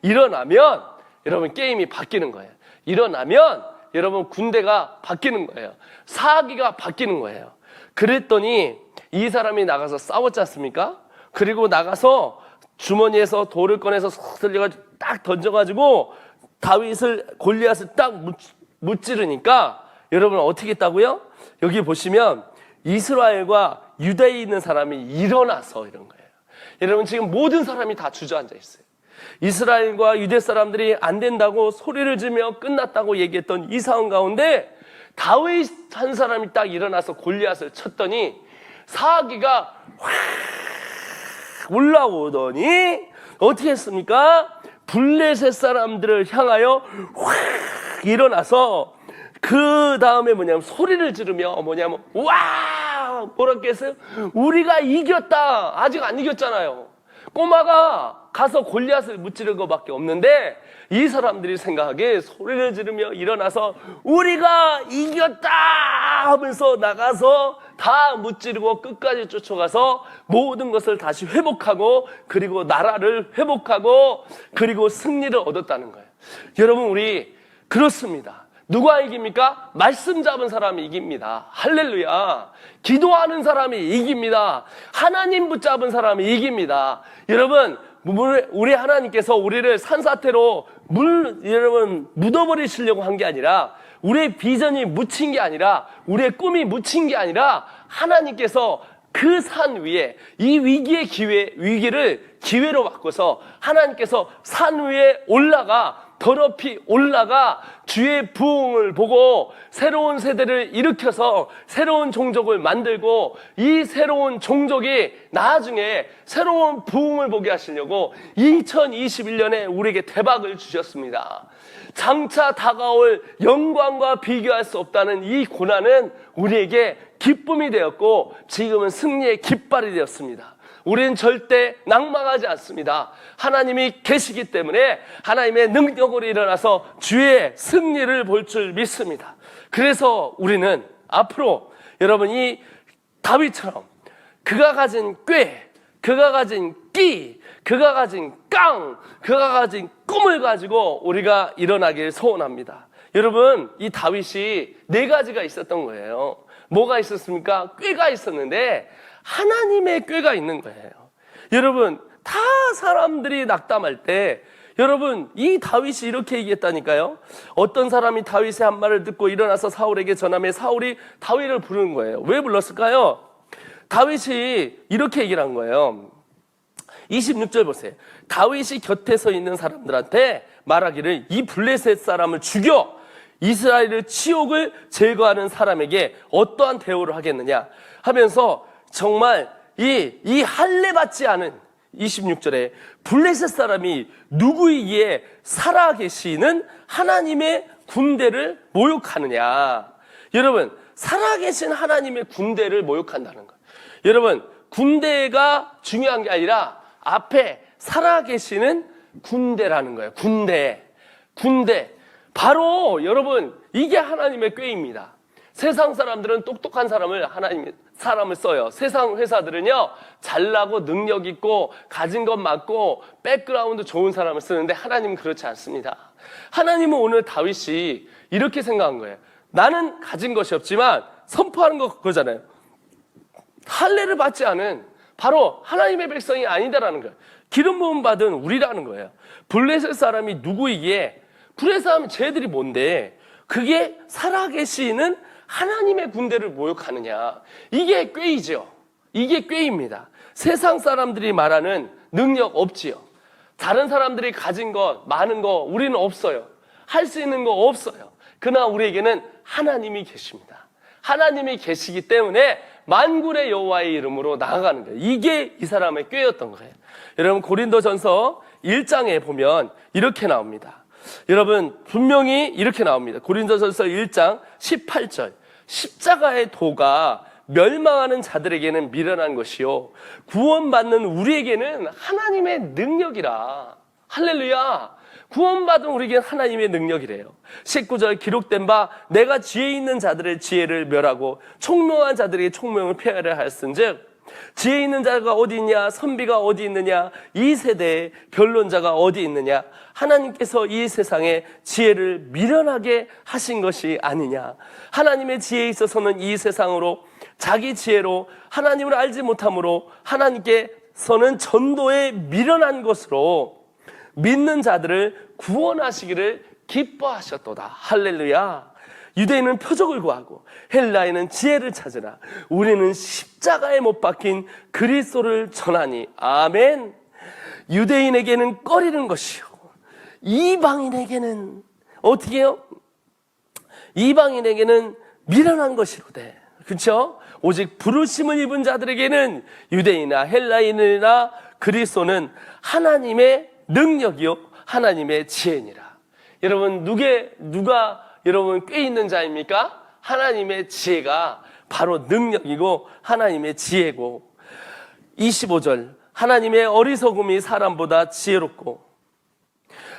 일어나면 여러분 게임이 바뀌는 거예요. 일어나면 여러분 군대가 바뀌는 거예요. 사기가 바뀌는 거예요. 그랬더니 이 사람이 나가서 싸웠지 않습니까? 그리고 나가서 주머니에서 돌을 꺼내서 쏙 들려가지고 딱 던져가지고 다윗을 골리앗을 딱 무찌르니까 여러분 어떻게 했다고요? 여기 보시면 이스라엘과 유다에 있는 사람이 일어나서 이런 거예요. 여러분 지금 모든 사람이 다 주저앉아 있어요. 이스라엘과 유대 사람들이 안 된다고 소리를 지르며 끝났다고 얘기했던 이 상황 가운데 다윗 한 사람이 딱 일어나서 골리앗을 쳤더니 사기가 확 올라오더니 어떻게 했습니까? 블레셋 사람들을 향하여 확 일어나서 그 다음에 뭐냐면 소리를 지르며 뭐냐면 와 뭐라고 했어요? 우리가 이겼다. 아직 안 이겼잖아요. 꼬마가 가서 골리앗을 무찌른 것밖에 없는데 이 사람들이 생각하기에 소리를 지르며 일어나서 우리가 이겼다 하면서 나가서 다 무찌르고 끝까지 쫓아가서 모든 것을 다시 회복하고 그리고 나라를 회복하고 그리고 승리를 얻었다는 거예요. 여러분 우리 그렇습니다. 누가 이깁니까? 말씀 잡은 사람이 이깁니다. 할렐루야. 기도하는 사람이 이깁니다. 하나님 붙잡은 사람이 이깁니다. 여러분 우리 하나님께서 우리를 산사태로 여러분 묻어버리시려고 한 게 아니라 우리의 비전이 묻힌 게 아니라 우리의 꿈이 묻힌 게 아니라 하나님께서 그 산 위에 이 위기를 기회로 바꿔서 하나님께서 산 위에 더럽이 올라가 주의 부흥을 보고 새로운 세대를 일으켜서 새로운 종족을 만들고 이 새로운 종족이 나중에 새로운 부흥을 보게 하시려고 2021년에 우리에게 대박을 주셨습니다. 장차 다가올 영광과 비교할 수 없다는 이 고난은 우리에게 기쁨이 되었고 지금은 승리의 깃발이 되었습니다. 우리는 절대 낭망하지 않습니다. 하나님이 계시기 때문에 하나님의 능력으로 일어나서 주의 승리를 볼 줄 믿습니다. 그래서 우리는 앞으로 여러분이 다윗처럼 그가 가진 꾀, 그가 가진 끼, 그가 가진 깡, 그가 가진 꿈을 가지고 우리가 일어나길 소원합니다. 여러분 이 다윗이 4가지가 있었던 거예요. 뭐가 있었습니까? 꾀가 있었는데 하나님의 꾀가 있는 거예요. 여러분 다 사람들이 낙담할 때 여러분 이 다윗이 이렇게 얘기했다니까요. 어떤 사람이 다윗의 한 말을 듣고 일어나서 사울에게 전하며 사울이 다윗을 부르는 거예요. 왜 불렀을까요? 다윗이 이렇게 얘기를 한 거예요. 26절 보세요. 다윗이 곁에 서 있는 사람들한테 말하기를 이 블레셋 사람을 죽여 이스라엘의 치욕을 제거하는 사람에게 어떠한 대우를 하겠느냐 하면서 정말 이 할례 받지 않은 26절에 블레셋 사람이 누구이기에 살아계시는 하나님의 군대를 모욕하느냐. 여러분 살아계신 하나님의 군대를 모욕한다는 거예요. 여러분 군대가 중요한 게 아니라 앞에 살아계시는 군대라는 거예요. 군대 바로 여러분 이게 하나님의 꾀입니다. 세상 사람들은 똑똑한 사람을 써요. 세상 회사들은요 잘나고 능력 있고 가진 것 많고 백그라운드 좋은 사람을 쓰는데 하나님은 그렇지 않습니다. 하나님은 오늘 다윗이 이렇게 생각한 거예요. 나는 가진 것이 없지만 선포하는 그거잖아요. 할례를 받지 않은 바로 하나님의 백성이 아니다라는 거예요. 기름 부음 받은 우리라는 거예요. 블레셋 사람이 누구이기에 블레셋 사람은 쟤들이 뭔데 그게 살아계시는 하나님의 군대를 모욕하느냐. 이게 꾀이죠. 이게 꾀입니다. 세상 사람들이 말하는 능력 없지요. 다른 사람들이 가진 것 많은 거 우리는 없어요. 할 수 있는 거 없어요. 그러나 우리에게는 하나님이 계십니다. 하나님이 계시기 때문에 만군의 여호와의 이름으로 나아가는 거예요. 이게 이 사람의 꾀였던 거예요. 여러분 고린도전서 1장에 보면 이렇게 나옵니다. 여러분 분명히 이렇게 나옵니다. 고린도전서 1장 18절 십자가의 도가 멸망하는 자들에게는 미련한 것이요 구원받는 우리에게는 하나님의 능력이라. 할렐루야. 구원받은 우리에게는 하나님의 능력이래요. 19절 기록된 바 내가 지혜 있는 자들의 지혜를 멸하고 총명한 자들에게 총명을 폐하려 하였은즉 지혜 있는 자가 어디 있냐 선비가 어디 있느냐 이 세대의 변론자가 어디 있느냐 하나님께서 이 세상에 지혜를 미련하게 하신 것이 아니냐. 하나님의 지혜에 있어서는 이 세상으로 자기 지혜로 하나님을 알지 못함으로 하나님께서는 전도에 미련한 것으로 믿는 자들을 구원하시기를 기뻐하셨도다. 할렐루야. 유대인은 표적을 구하고 헬라인은 지혜를 찾으라. 우리는 십자가에 못 박힌 그리스도를 전하니. 아멘. 유대인에게는 꺼리는 것이요 이방인에게는 어떻게 해요? 이방인에게는 미련한 것이로되. 그렇죠? 오직 부르심을 입은 자들에게는 유대인이나 헬라인이나 그리스도는 하나님의 능력이요 하나님의 지혜니라. 여러분 누가 여러분 꽤 있는 자입니까? 하나님의 지혜가 바로 능력이고 하나님의 지혜고. 25절 하나님의 어리석음이 사람보다 지혜롭고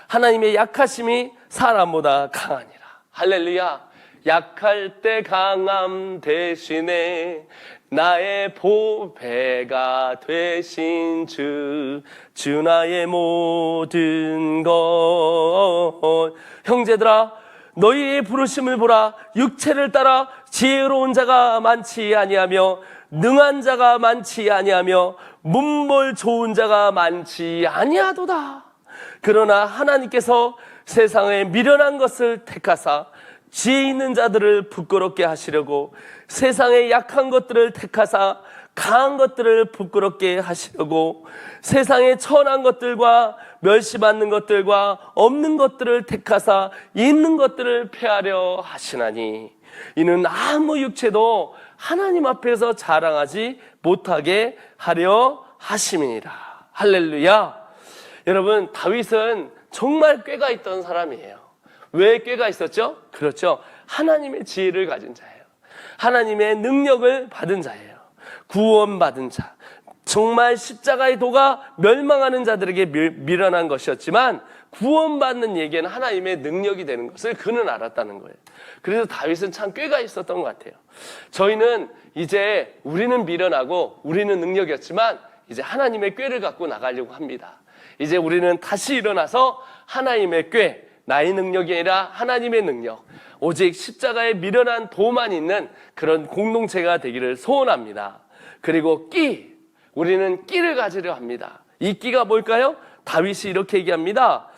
하나님의 약하심이 사람보다 강하니라. 할렐루야. 약할 때 강함 대신에 나의 보배가 되신 주 나의 모든 것. 형제들아 너희의 부르심을 보라. 육체를 따라 지혜로운 자가 많지 아니하며 능한 자가 많지 아니하며 문벌 좋은 자가 많지 아니하도다. 그러나 하나님께서 세상에 미련한 것을 택하사 지혜 있는 자들을 부끄럽게 하시려고 세상의 약한 것들을 택하사 강한 것들을 부끄럽게 하시려고 세상의 천한 것들과 멸시받는 것들과 없는 것들을 택하사 있는 것들을 폐하려 하시나니 이는 아무 육체도 하나님 앞에서 자랑하지 못하게 하려 하심이니라. 할렐루야. 여러분 다윗은 정말 꾀가 있던 사람이에요. 왜 꾀가 있었죠? 그렇죠. 하나님의 지혜를 가진 자예요. 하나님의 능력을 받은 자예요. 구원받은 자. 정말 십자가의 도가 멸망하는 자들에게 미련한 것이었지만 구원받는 얘기는 하나님의 능력이 되는 것을 그는 알았다는 거예요. 그래서 다윗은 참 꾀가 있었던 것 같아요. 저희는 이제 우리는 미련하고 우리는 능력이었지만 이제 하나님의 꾀를 갖고 나가려고 합니다. 이제 우리는 다시 일어나서 하나님의 꾀, 나의 능력이 아니라 하나님의 능력, 오직 십자가에 미련한 도만 있는 그런 공동체가 되기를 소원합니다. 그리고 끼, 우리는 끼를 가지려 합니다. 이 끼가 뭘까요? 다윗이 이렇게 얘기합니다.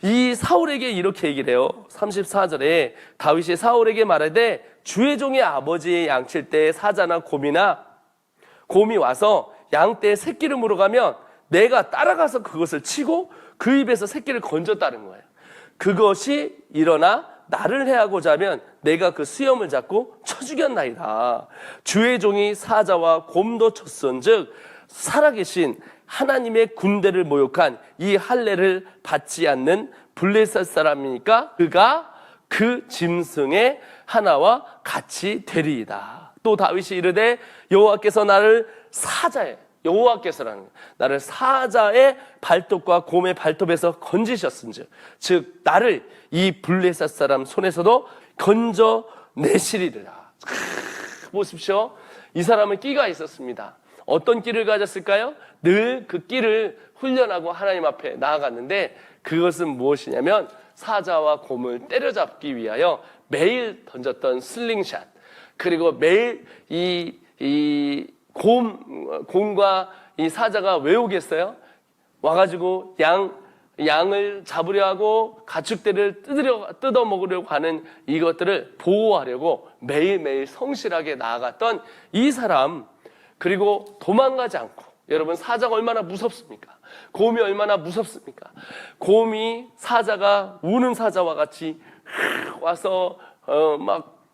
이 사울에게 이렇게 얘기를 해요. 34절에 다윗이 사울에게 말하되 주의 종의 아버지의 양칠 때 사자나 곰이 와서 양떼의 새끼를 물어가면 내가 따라가서 그것을 치고 그 입에서 새끼를 건졌다는 거예요. 그것이 일어나 나를 해하고자 하면 내가 그 수염을 잡고 쳐 죽였나이다. 주의 종이 사자와 곰도 쳤은즉 살아계신 하나님의 군대를 모욕한 이 할례를 받지 않는 블레셋 사람이니까 그가 그 짐승의 하나와 같이 되리이다. 또 다윗이 이르되 여호와께서 나를 사자의 여호와께서라는 거예요. 나를 사자의 발톱과 곰의 발톱에서 건지셨은즉 즉 나를 이 블레셋 사람 손에서도 건져내시리라. 보십시오. 이 사람은 끼가 있었습니다. 어떤 끼를 가졌을까요? 늘 그 끼를 훈련하고 하나님 앞에 나아갔는데 그것은 무엇이냐면 사자와 곰을 때려잡기 위하여 매일 던졌던 슬링샷, 그리고 매일 곰과 이 사자가 왜 오겠어요? 와가지고 양을 잡으려 하고 가축들을 뜯어 먹으려고 하는 이것들을 보호하려고 매일매일 성실하게 나아갔던 이 사람, 그리고 도망가지 않고. 여러분 사자가 얼마나 무섭습니까? 곰이 얼마나 무섭습니까? 곰이 사자가 우는 사자와 같이 와서 막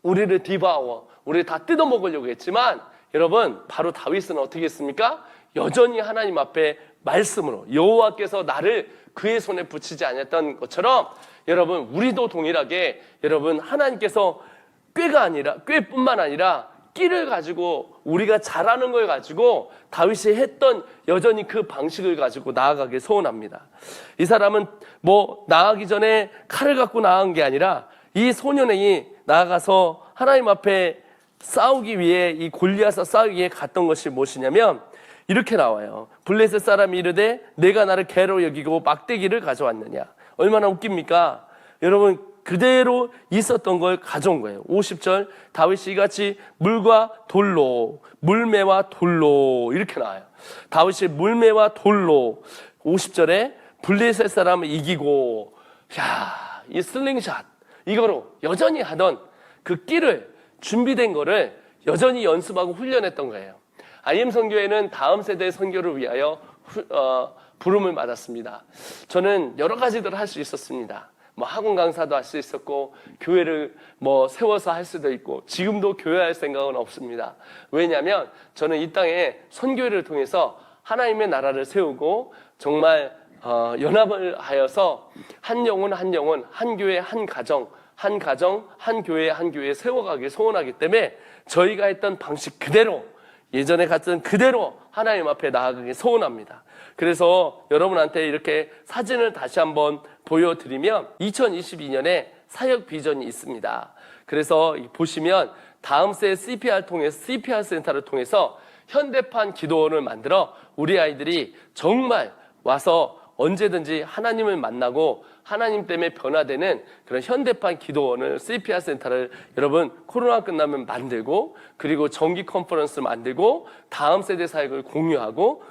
우리를 디바워, 우리를 다 뜯어먹으려고 했지만 여러분, 바로 다윗은 어떻게 했습니까? 여전히 하나님 앞에 말씀으로 여호와께서 나를 그의 손에 붙이지 않았던 것처럼 여러분, 우리도 동일하게 여러분, 하나님께서 꾀뿐만 아니라 끼를 가지고 우리가 잘하는 걸 가지고 다윗이 했던 여전히 그 방식을 가지고 나아가길 소원합니다. 이 사람은 뭐 나아가기 전에 칼을 갖고 나아간 게 아니라 이 소년이 나아가서 하나님 앞에 싸우기 위해 이 골리앗과 싸우기 위해 갔던 것이 무엇이냐면 이렇게 나와요. 블레셋 사람이 이르되 내가 나를 개로 여기고 막대기를 가져왔느냐. 얼마나 웃깁니까? 여러분, 그대로 있었던 걸 가져온 거예요. 50절 다윗이 이같이 물과 돌로, 물매와 돌로 이렇게 나와요. 다윗이 물매와 돌로 50절에 블레셋 사람을 이기고, 야, 이 슬링샷 이거로 여전히 하던 그 끼를, 준비된 거를 여전히 연습하고 훈련했던 거예요. IM 선교회는 다음 세대의 선교를 위하여 부름을 받았습니다. 저는 여러 가지들을 할 수 있었습니다. 뭐 학원 강사도 할 수 있었고, 교회를 뭐 세워서 할 수도 있고, 지금도 교회할 생각은 없습니다. 왜냐하면 저는 이 땅에 선교회를 통해서 하나님의 나라를 세우고 정말 연합을 하여서 한 영혼 한 영혼, 한 교회 한 가정, 한 가정, 한 교회 세워가길 소원하기 때문에 저희가 했던 방식 그대로, 예전에 갔던 그대로 하나님 앞에 나아가길 소원합니다. 그래서 여러분한테 이렇게 사진을 다시 한번 보여드리면 2022년에 사역 비전이 있습니다. 그래서 보시면 다음 세 CPR 센터를 통해서 현대판 기도원을 만들어 우리 아이들이 정말 와서 언제든지 하나님을 만나고 하나님 때문에 변화되는 그런 현대판 기도원을, CPR 센터를 여러분 코로나 끝나면 만들고, 그리고 정기 컨퍼런스를 만들고, 다음 세대 사역을 공유하고,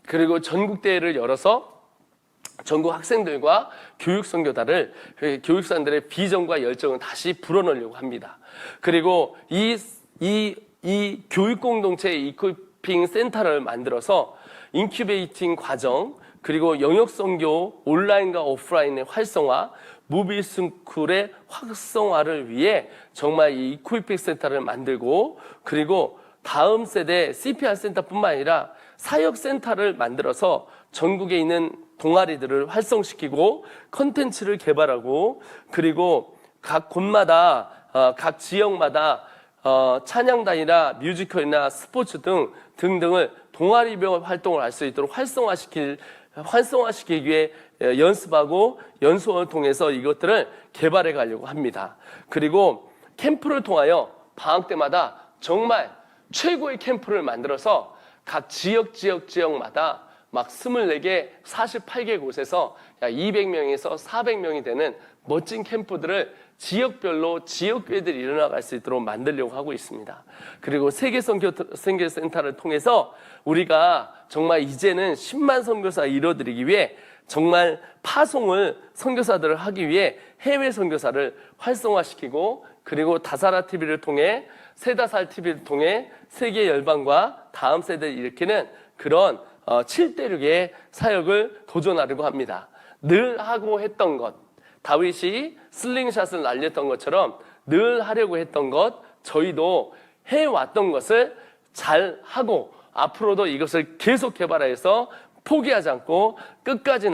그리고 전국대회를 열어서 전국 학생들과 교육선교단을, 교육사들의 비전과 열정을 다시 불어넣으려고 합니다. 그리고 이 교육공동체의 이퀴핑 센터를 만들어서 인큐베이팅 과정, 그리고 영역선교 온라인과 오프라인의 활성화, 무비스쿨의 활성화를 위해 정말 이 이퀴핑 센터를 만들고, 그리고 다음 세대 CPR 센터뿐만 아니라 사역센터를 만들어서 전국에 있는 동아리들을 활성시키고 컨텐츠를 개발하고, 그리고 각 곳마다 각 지역마다 찬양단이나 뮤지컬이나 스포츠 등등을 동아리별 활동을 할 수 있도록 활성화시키기 위해 연습하고 연수원을 통해서 이것들을 개발해 가려고 합니다. 그리고 캠프를 통하여 방학 때마다 정말 최고의 캠프를 만들어서 각 지역마다 막 24개, 48개 곳에서 200명에서 400명이 되는 멋진 캠프들을 지역별로 지역교회들이 일어나갈 수 있도록 만들려고 하고 있습니다. 그리고 세계선교센터를 통해서 우리가 정말 이제는 10만 선교사 이뤄드리기 위해 정말 파송을 선교사들을 하기 위해 해외 선교사를 활성화시키고, 그리고 다사라 TV를 통해, 세다살 TV를 통해 세계 열방과 다음 세대를 일으키는 그런 7대6의 사역을 도전하려고 합니다. 늘 하고 했던 것, 다윗이 슬링샷을 날렸던 것처럼 늘 하려고 했던 것, 저희도 해왔던 것을 잘 하고 앞으로도 이것을 계속 개발해서 포기하지 않고 끝까지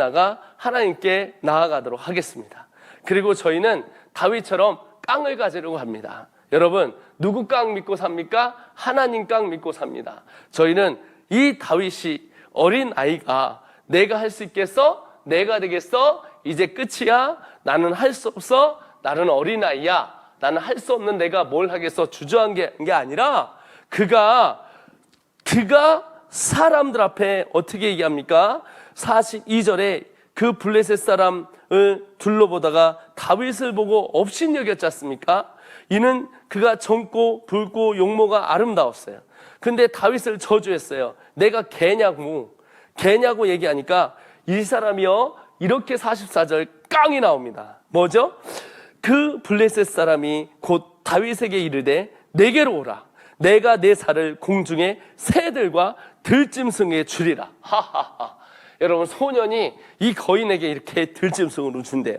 하나님께 나아가도록 하겠습니다. 그리고 저희는 다윗처럼 깡을 가지려고 합니다. 여러분, 누구 깡 믿고 삽니까? 하나님 깡 믿고 삽니다. 저희는 이 다윗이, 어린 아이가 내가 할 수 있겠어? 내가 되겠어? 이제 끝이야? 나는 할 수 없어? 나는 어린아이야? 나는 할 수 없는 내가 뭘 하겠어? 주저한 게 아니라 그가 사람들 앞에 어떻게 얘기합니까? 42절에 그 블레셋 사람을 둘러보다가 다윗을 보고 업신여겼지 않습니까? 이는 그가 젊고 붉고 용모가 아름다웠어요. 근데 다윗을 저주했어요. 내가 개냐고 얘기하니까 이 사람이요, 이렇게 44절 깡이 나옵니다. 뭐죠? 그 블레셋 사람이 곧 다윗에게 이르되 내게로 오라. 내가 내 살을 공중의 새들과 들짐승에 주리라. 하하하. 여러분, 소년이 이 거인에게 이렇게 들짐승으로 준대요.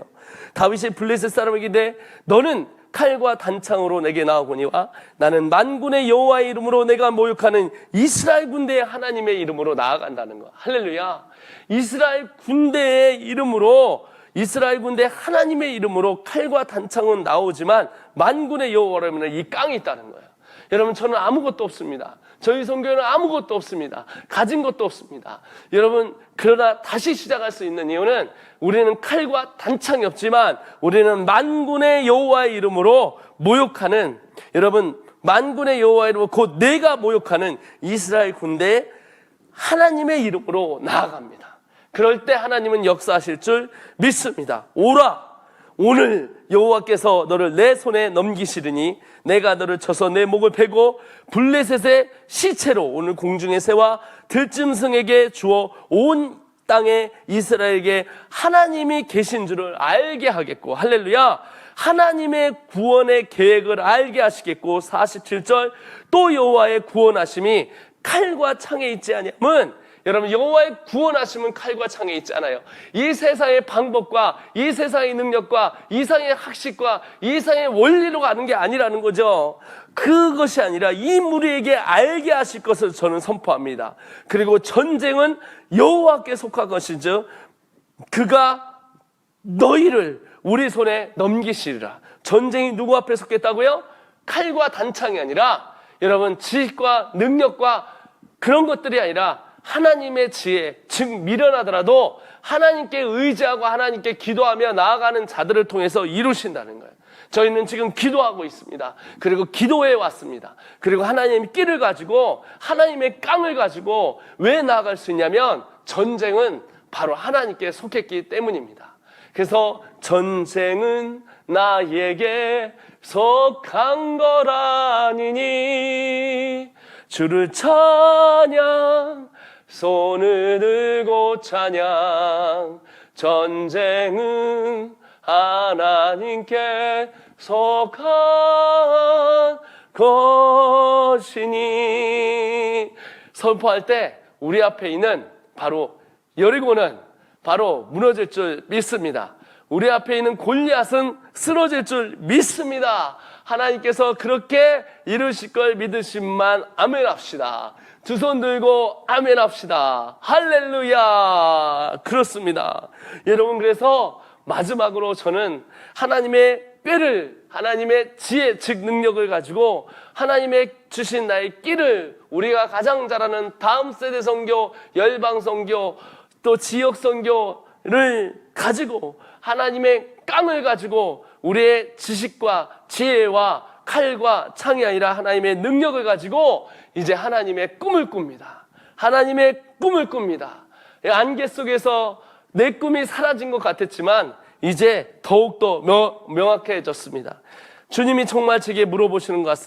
다윗이 블레셋 사람에게 너는 칼과 단창으로 내게 나오거니와 나는 만군의 여호와의 이름으로 내가 모욕하는 이스라엘 군대의 하나님의 이름으로 나아간다는 거. 할렐루야. 이스라엘 군대의 이름으로, 이스라엘 군대 하나님의 이름으로 칼과 단창은 나오지만 만군의 여호와라면 이 깡이 있다는 거예요. 여러분, 저는 아무것도 없습니다. 저희 선교회는 아무것도 없습니다. 가진 것도 없습니다. 여러분, 그러나 다시 시작할 수 있는 이유는 우리는 칼과 단창이 없지만 우리는 만군의 여호와의 이름으로 모욕하는, 여러분, 만군의 여호와의 이름으로 곧 내가 모욕하는 이스라엘 군대의 하나님의 이름으로 나아갑니다. 그럴 때 하나님은 역사하실 줄 믿습니다. 오라, 오늘 여호와께서 너를 내 손에 넘기시리니 내가 너를 쳐서 내 목을 베고 블레셋의 시체로 오늘 공중의 새와 들짐승에게 주어 온 땅에 이스라엘에게 하나님이 계신 줄을 알게 하겠고, 할렐루야, 하나님의 구원의 계획을 알게 하시겠고, 47절 또 여호와의 구원하심이 칼과 창에 있지 아니함은, 여러분, 여호와의 구원하심은 칼과 창에 있지 않아요. 이 세상의 방법과 이 세상의 능력과 이 세상의 학식과 이 세상의 원리로 가는 게 아니라는 거죠. 그것이 아니라 이 무리에게 알게 하실 것을 저는 선포합니다. 그리고 전쟁은 여호와께 속한 것이죠. 그가 너희를 우리 손에 넘기시리라. 전쟁이 누구 앞에 속겠다고요? 칼과 단창이 아니라, 여러분, 지식과 능력과 그런 것들이 아니라 하나님의 지혜, 즉 미련하더라도 하나님께 의지하고 하나님께 기도하며 나아가는 자들을 통해서 이루신다는 거예요. 저희는 지금 기도하고 있습니다. 그리고 기도해 왔습니다. 그리고 하나님의 끼를 가지고, 하나님의 깡을 가지고 왜 나아갈 수 있냐면 전쟁은 바로 하나님께 속했기 때문입니다. 그래서 전쟁은 나에게 속한 거라니니 주를 찬양, 손을 들고 찬양. 전쟁은 하나님께 속한 것이니. 선포할 때 우리 앞에 있는 바로 여리고는 바로 무너질 줄 믿습니다. 우리 앞에 있는 골리앗은 쓰러질 줄 믿습니다. 하나님께서 그렇게 이루실 걸 믿으심만 아멘 합시다. 두 손 들고 아멘 합시다. 할렐루야. 그렇습니다. 여러분, 그래서 마지막으로 저는 하나님의 꾀를, 하나님의 지혜, 즉 능력을 가지고 하나님의 주신 나의 끼를, 우리가 가장 잘하는 다음 세대 선교, 열방 선교, 또 지역 선교를 가지고 하나님의 깡을 가지고 우리의 지식과 지혜와 칼과 창이 아니라 하나님의 능력을 가지고 이제 하나님의 꿈을 꿉니다. 하나님의 꿈을 꿉니다. 안개 속에서 내 꿈이 사라진 것 같았지만 이제 더욱더 명확해졌습니다. 주님이 정말 제게 물어보시는 것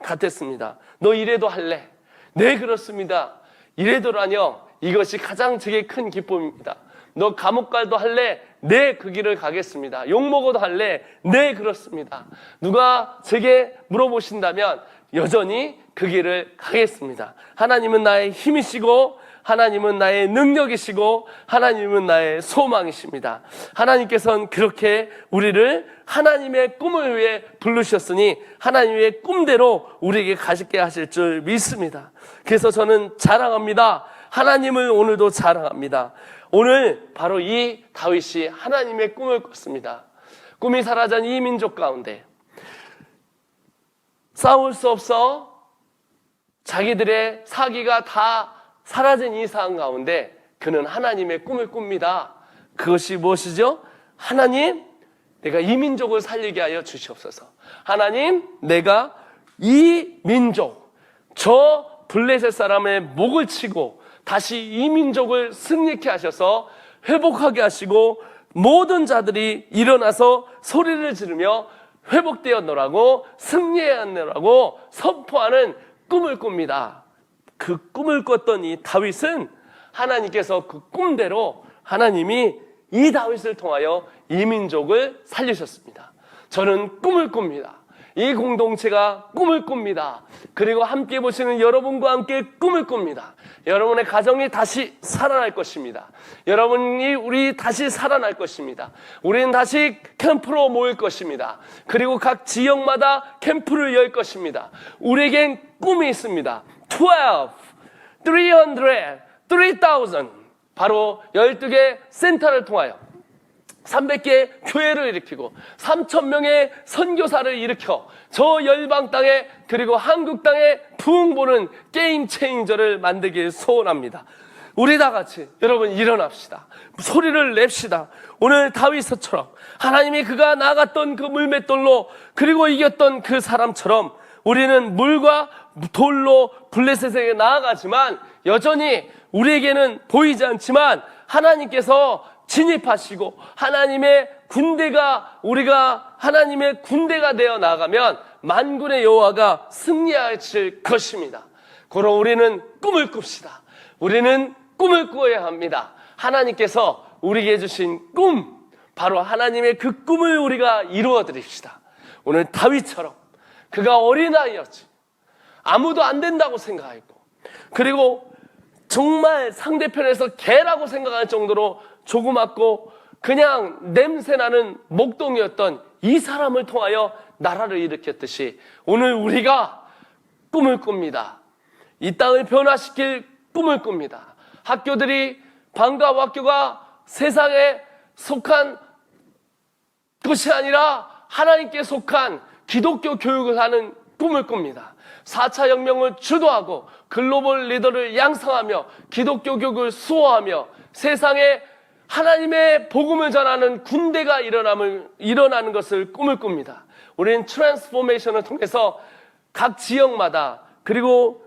같았습니다. 너 이래도 할래? 네, 그렇습니다. 이래도라뇨. 이것이 가장 제게 큰 기쁨입니다. 너 감옥 갈도 할래? 네, 그 길을 가겠습니다. 욕먹어도 할래? 네, 그렇습니다. 누가 제게 물어보신다면 여전히 그 길을 가겠습니다. 하나님은 나의 힘이시고 하나님은 나의 능력이시고 하나님은 나의 소망이십니다. 하나님께서는 그렇게 우리를 하나님의 꿈을 위해 부르셨으니 하나님의 꿈대로 우리에게 가시게 하실 줄 믿습니다. 그래서 저는 자랑합니다. 하나님을 오늘도 자랑합니다. 오늘 바로 이 다윗이 하나님의 꿈을 꿨습니다. 꿈이 사라진 이 민족 가운데 싸울 수 없어 자기들의 사기가 다 사라진 이 상황 가운데 그는 하나님의 꿈을 꿉니다. 그것이 무엇이죠? 하나님, 내가 이 민족을 살리게 하여 주시옵소서. 하나님, 내가 이 민족, 저 블레셋 사람의 목을 치고 다시 이 민족을 승리케 하셔서 회복하게 하시고 모든 자들이 일어나서 소리를 지르며 회복되었노라고 승리하였노라고 선포하는 꿈을 꿉니다. 그 꿈을 꿨던 이 다윗은 하나님께서 그 꿈대로 하나님이 이 다윗을 통하여 이 민족을 살리셨습니다. 저는 꿈을 꿉니다. 이 공동체가 꿈을 꿉니다. 그리고 함께 보시는 여러분과 함께 꿈을 꿉니다. 여러분의 가정이 다시 살아날 것입니다. 우리 다시 살아날 것입니다. 우리는 다시 캠프로 모일 것입니다. 그리고 각 지역마다 캠프를 열 것입니다. 우리에겐 꿈이 있습니다. 3,000 바로 12개 센터를 통하여 300개 교회를 일으키고 3,000명의 선교사를 일으켜 저 열방 땅에 그리고 한국 땅에 부흥 보는 게임 체인저를 만들길 소원합니다. 우리 다 같이 여러분 일어납시다. 소리를 냅시다. 오늘 다윗처럼 하나님이 그가 나갔던 그 물맷돌로 그리고 이겼던 그 사람처럼 우리는 물과 돌로 블레셋에게 나아가지만 여전히 우리에게는 보이지 않지만 하나님께서 진입하시고 하나님의 군대가 우리가 하나님의 군대가 되어 나가면 만군의 여호와가 승리하실 것입니다. 그럼 우리는 꿈을 꿉시다. 우리는 꿈을 꾸어야 합니다. 하나님께서 우리에게 주신 꿈, 바로 하나님의 그 꿈을 우리가 이루어 드립시다. 오늘 다윗처럼 그가 어린아이였지, 아무도 안 된다고 생각했고, 그리고 정말 상대편에서 개라고 생각할 정도로 조그맣고 그냥 냄새나는 목동이었던 이 사람을 통하여 나라를 일으켰듯이 오늘 우리가 꿈을 꿉니다. 이 땅을 변화시킬 꿈을 꿉니다. 학교들이 방과 후 학교가 세상에 속한 것이 아니라 하나님께 속한 기독교 교육을 하는 꿈을 꿉니다. 4차 혁명을 주도하고 글로벌 리더를 양성하며 기독교 교육을 수호하며 세상에 하나님의 복음을 전하는 군대가 일어나는 것을 꿈을 꿉니다. 우리는 트랜스포메이션을 통해서 각 지역마다 그리고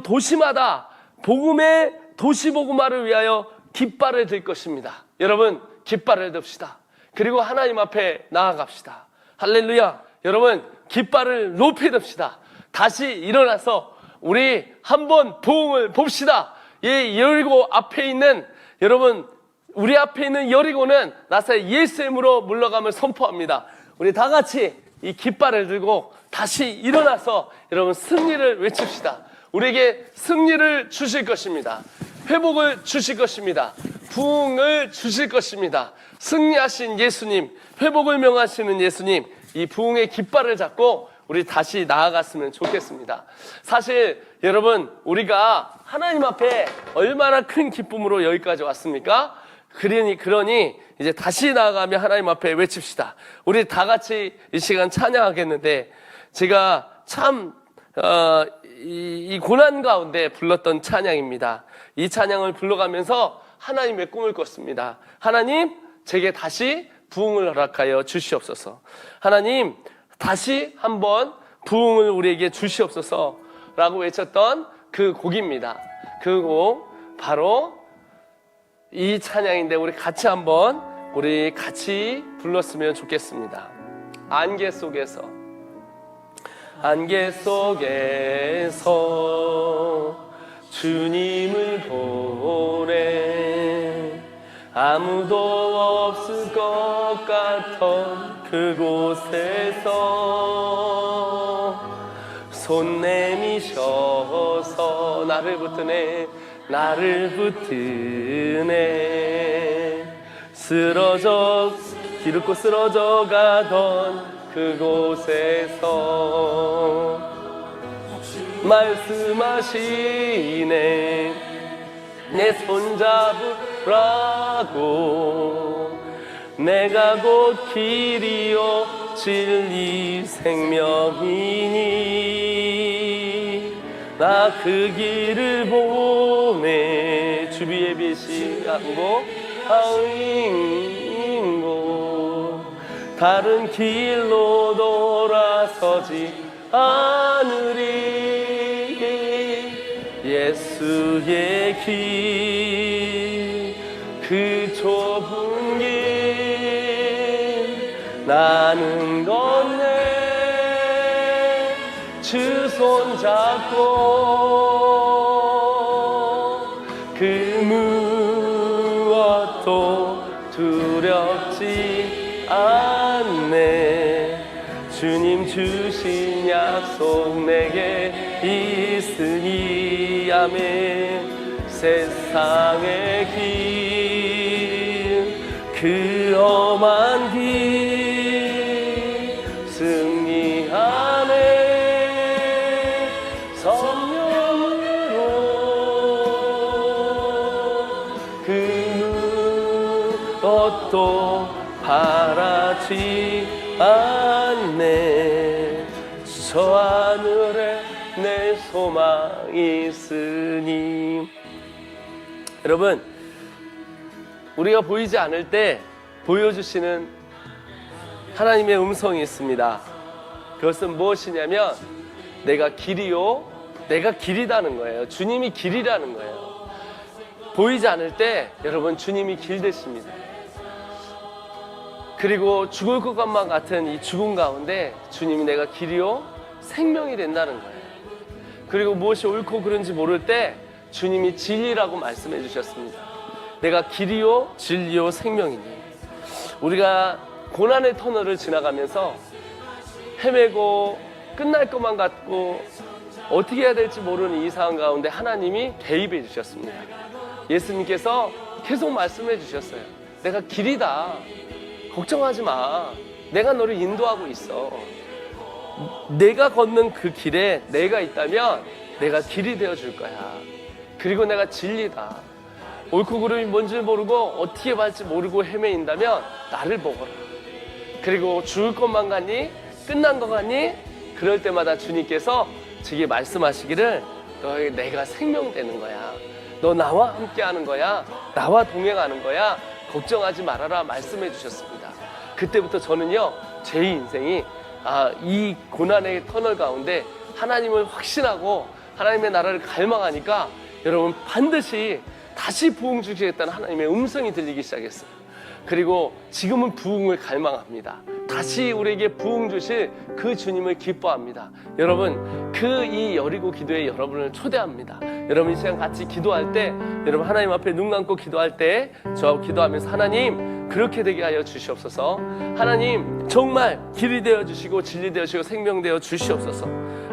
도시마다 복음의 도시 복음화를 위하여 깃발을 들 것입니다. 여러분, 깃발을 듭시다. 그리고 하나님 앞에 나아갑시다. 할렐루야. 여러분, 깃발을 높이 듭시다. 다시 일어나서 우리 한번 부흥을 봅시다. 이 여리고 앞에 있는 여러분, 우리 앞에 있는 여리고는 나사렛 예수님으로 물러감을 선포합니다. 우리 다 같이 이 깃발을 들고 다시 일어나서 여러분 승리를 외칩시다. 우리에게 승리를 주실 것입니다. 회복을 주실 것입니다. 부흥을 주실 것입니다. 승리하신 예수님, 회복을 명하시는 예수님, 이 부흥의 깃발을 잡고 우리 다시 나아갔으면 좋겠습니다. 사실 여러분, 우리가 하나님 앞에 얼마나 큰 기쁨으로 여기까지 왔습니까? 그러니 이제 다시 나아가며 하나님 앞에 외칩시다. 우리 다 같이 이 시간 찬양하겠는데, 제가 참 이 고난 가운데 불렀던 찬양입니다. 이 찬양을 불러가면서 하나님의 꿈을 꿨습니다. 하나님, 제게 다시 부흥을 허락하여 주시옵소서. 하나님, 다시 한번 부흥을 우리에게 주시옵소서 라고 외쳤던 그 곡입니다. 그 곡 바로 이 찬양인데 우리 같이 불렀으면 좋겠습니다. 안개 속에서 주님을 보내 아무도 없을 것 같던 그곳에서 손 내미셔서 나를 붙드네 기르고 쓰러져 가던 그곳에서 말씀하시네 내 손 잡으라고 내가 곧 길이요 진리 생명이니 나 그 길을 보내 주비의 빛이 안고 아인고 다른 길로 돌아서지 않으리 예수의 길 그 좁은 길 나는 건네 주 손 잡고 그 무엇도 두렵지 않네 주님 주신 약속 내게 있으니 아멘. 세상의 길 그 험한 길 승리하네. 성령으로 그 무엇도 바라지 않네. 저 하늘에 내 소망이 있으니. 여러분, 우리가 보이지 않을 때 보여주시는 하나님의 음성이 있습니다. 그것은 무엇이냐면 내가 길이요, 내가 길이다는 거예요. 주님이 길이라는 거예요. 보이지 않을 때 여러분, 주님이 길 되십니다. 그리고 죽을 것만 같은 이 죽음 가운데 주님이 내가 길이요 생명이 된다는 거예요. 그리고 무엇이 옳고 그른지 모를 때 주님이 진리라고 말씀해 주셨습니다. 내가 길이요 진리요 생명이니. 우리가 고난의 터널을 지나가면서 헤매고 끝날 것만 같고 어떻게 해야 될지 모르는 이 상황 가운데 하나님이 개입해 주셨습니다. 예수님께서 계속 말씀해 주셨어요. 내가 길이다. 걱정하지 마. 내가 너를 인도하고 있어. 내가 걷는 그 길에 내가 있다면 내가 길이 되어줄 거야. 그리고 내가 진리다. 옳고 그름이 뭔지 모르고 어떻게 갈지 모르고 헤매인다면 나를 먹어라. 그리고 죽을 것만 같니? 끝난 것 같니? 그럴 때마다 주님께서 제게 말씀하시기를 너에게 내가 생명되는 거야. 너 나와 함께 하는 거야. 나와 동행하는 거야. 걱정하지 말아라 말씀해 주셨습니다. 그때부터 저는요, 제 인생이 이 고난의 터널 가운데 하나님을 확신하고 하나님의 나라를 갈망하니까 여러분 반드시 다시 부흥 주시겠다는 하나님의 음성이 들리기 시작했어요. 그리고 지금은 부흥을 갈망합니다. 다시 우리에게 부흥 주실 그 주님을 기뻐합니다. 여러분, 이 여리고 기도에 여러분을 초대합니다. 여러분 이 시간 같이 기도할 때, 여러분 하나님 앞에 눈 감고 기도할 때 저하고 기도하면서 하나님 그렇게 되게 하여 주시옵소서. 하나님 정말 길이 되어 주시고 진리 되어 주시고 생명 되어 주시옵소서.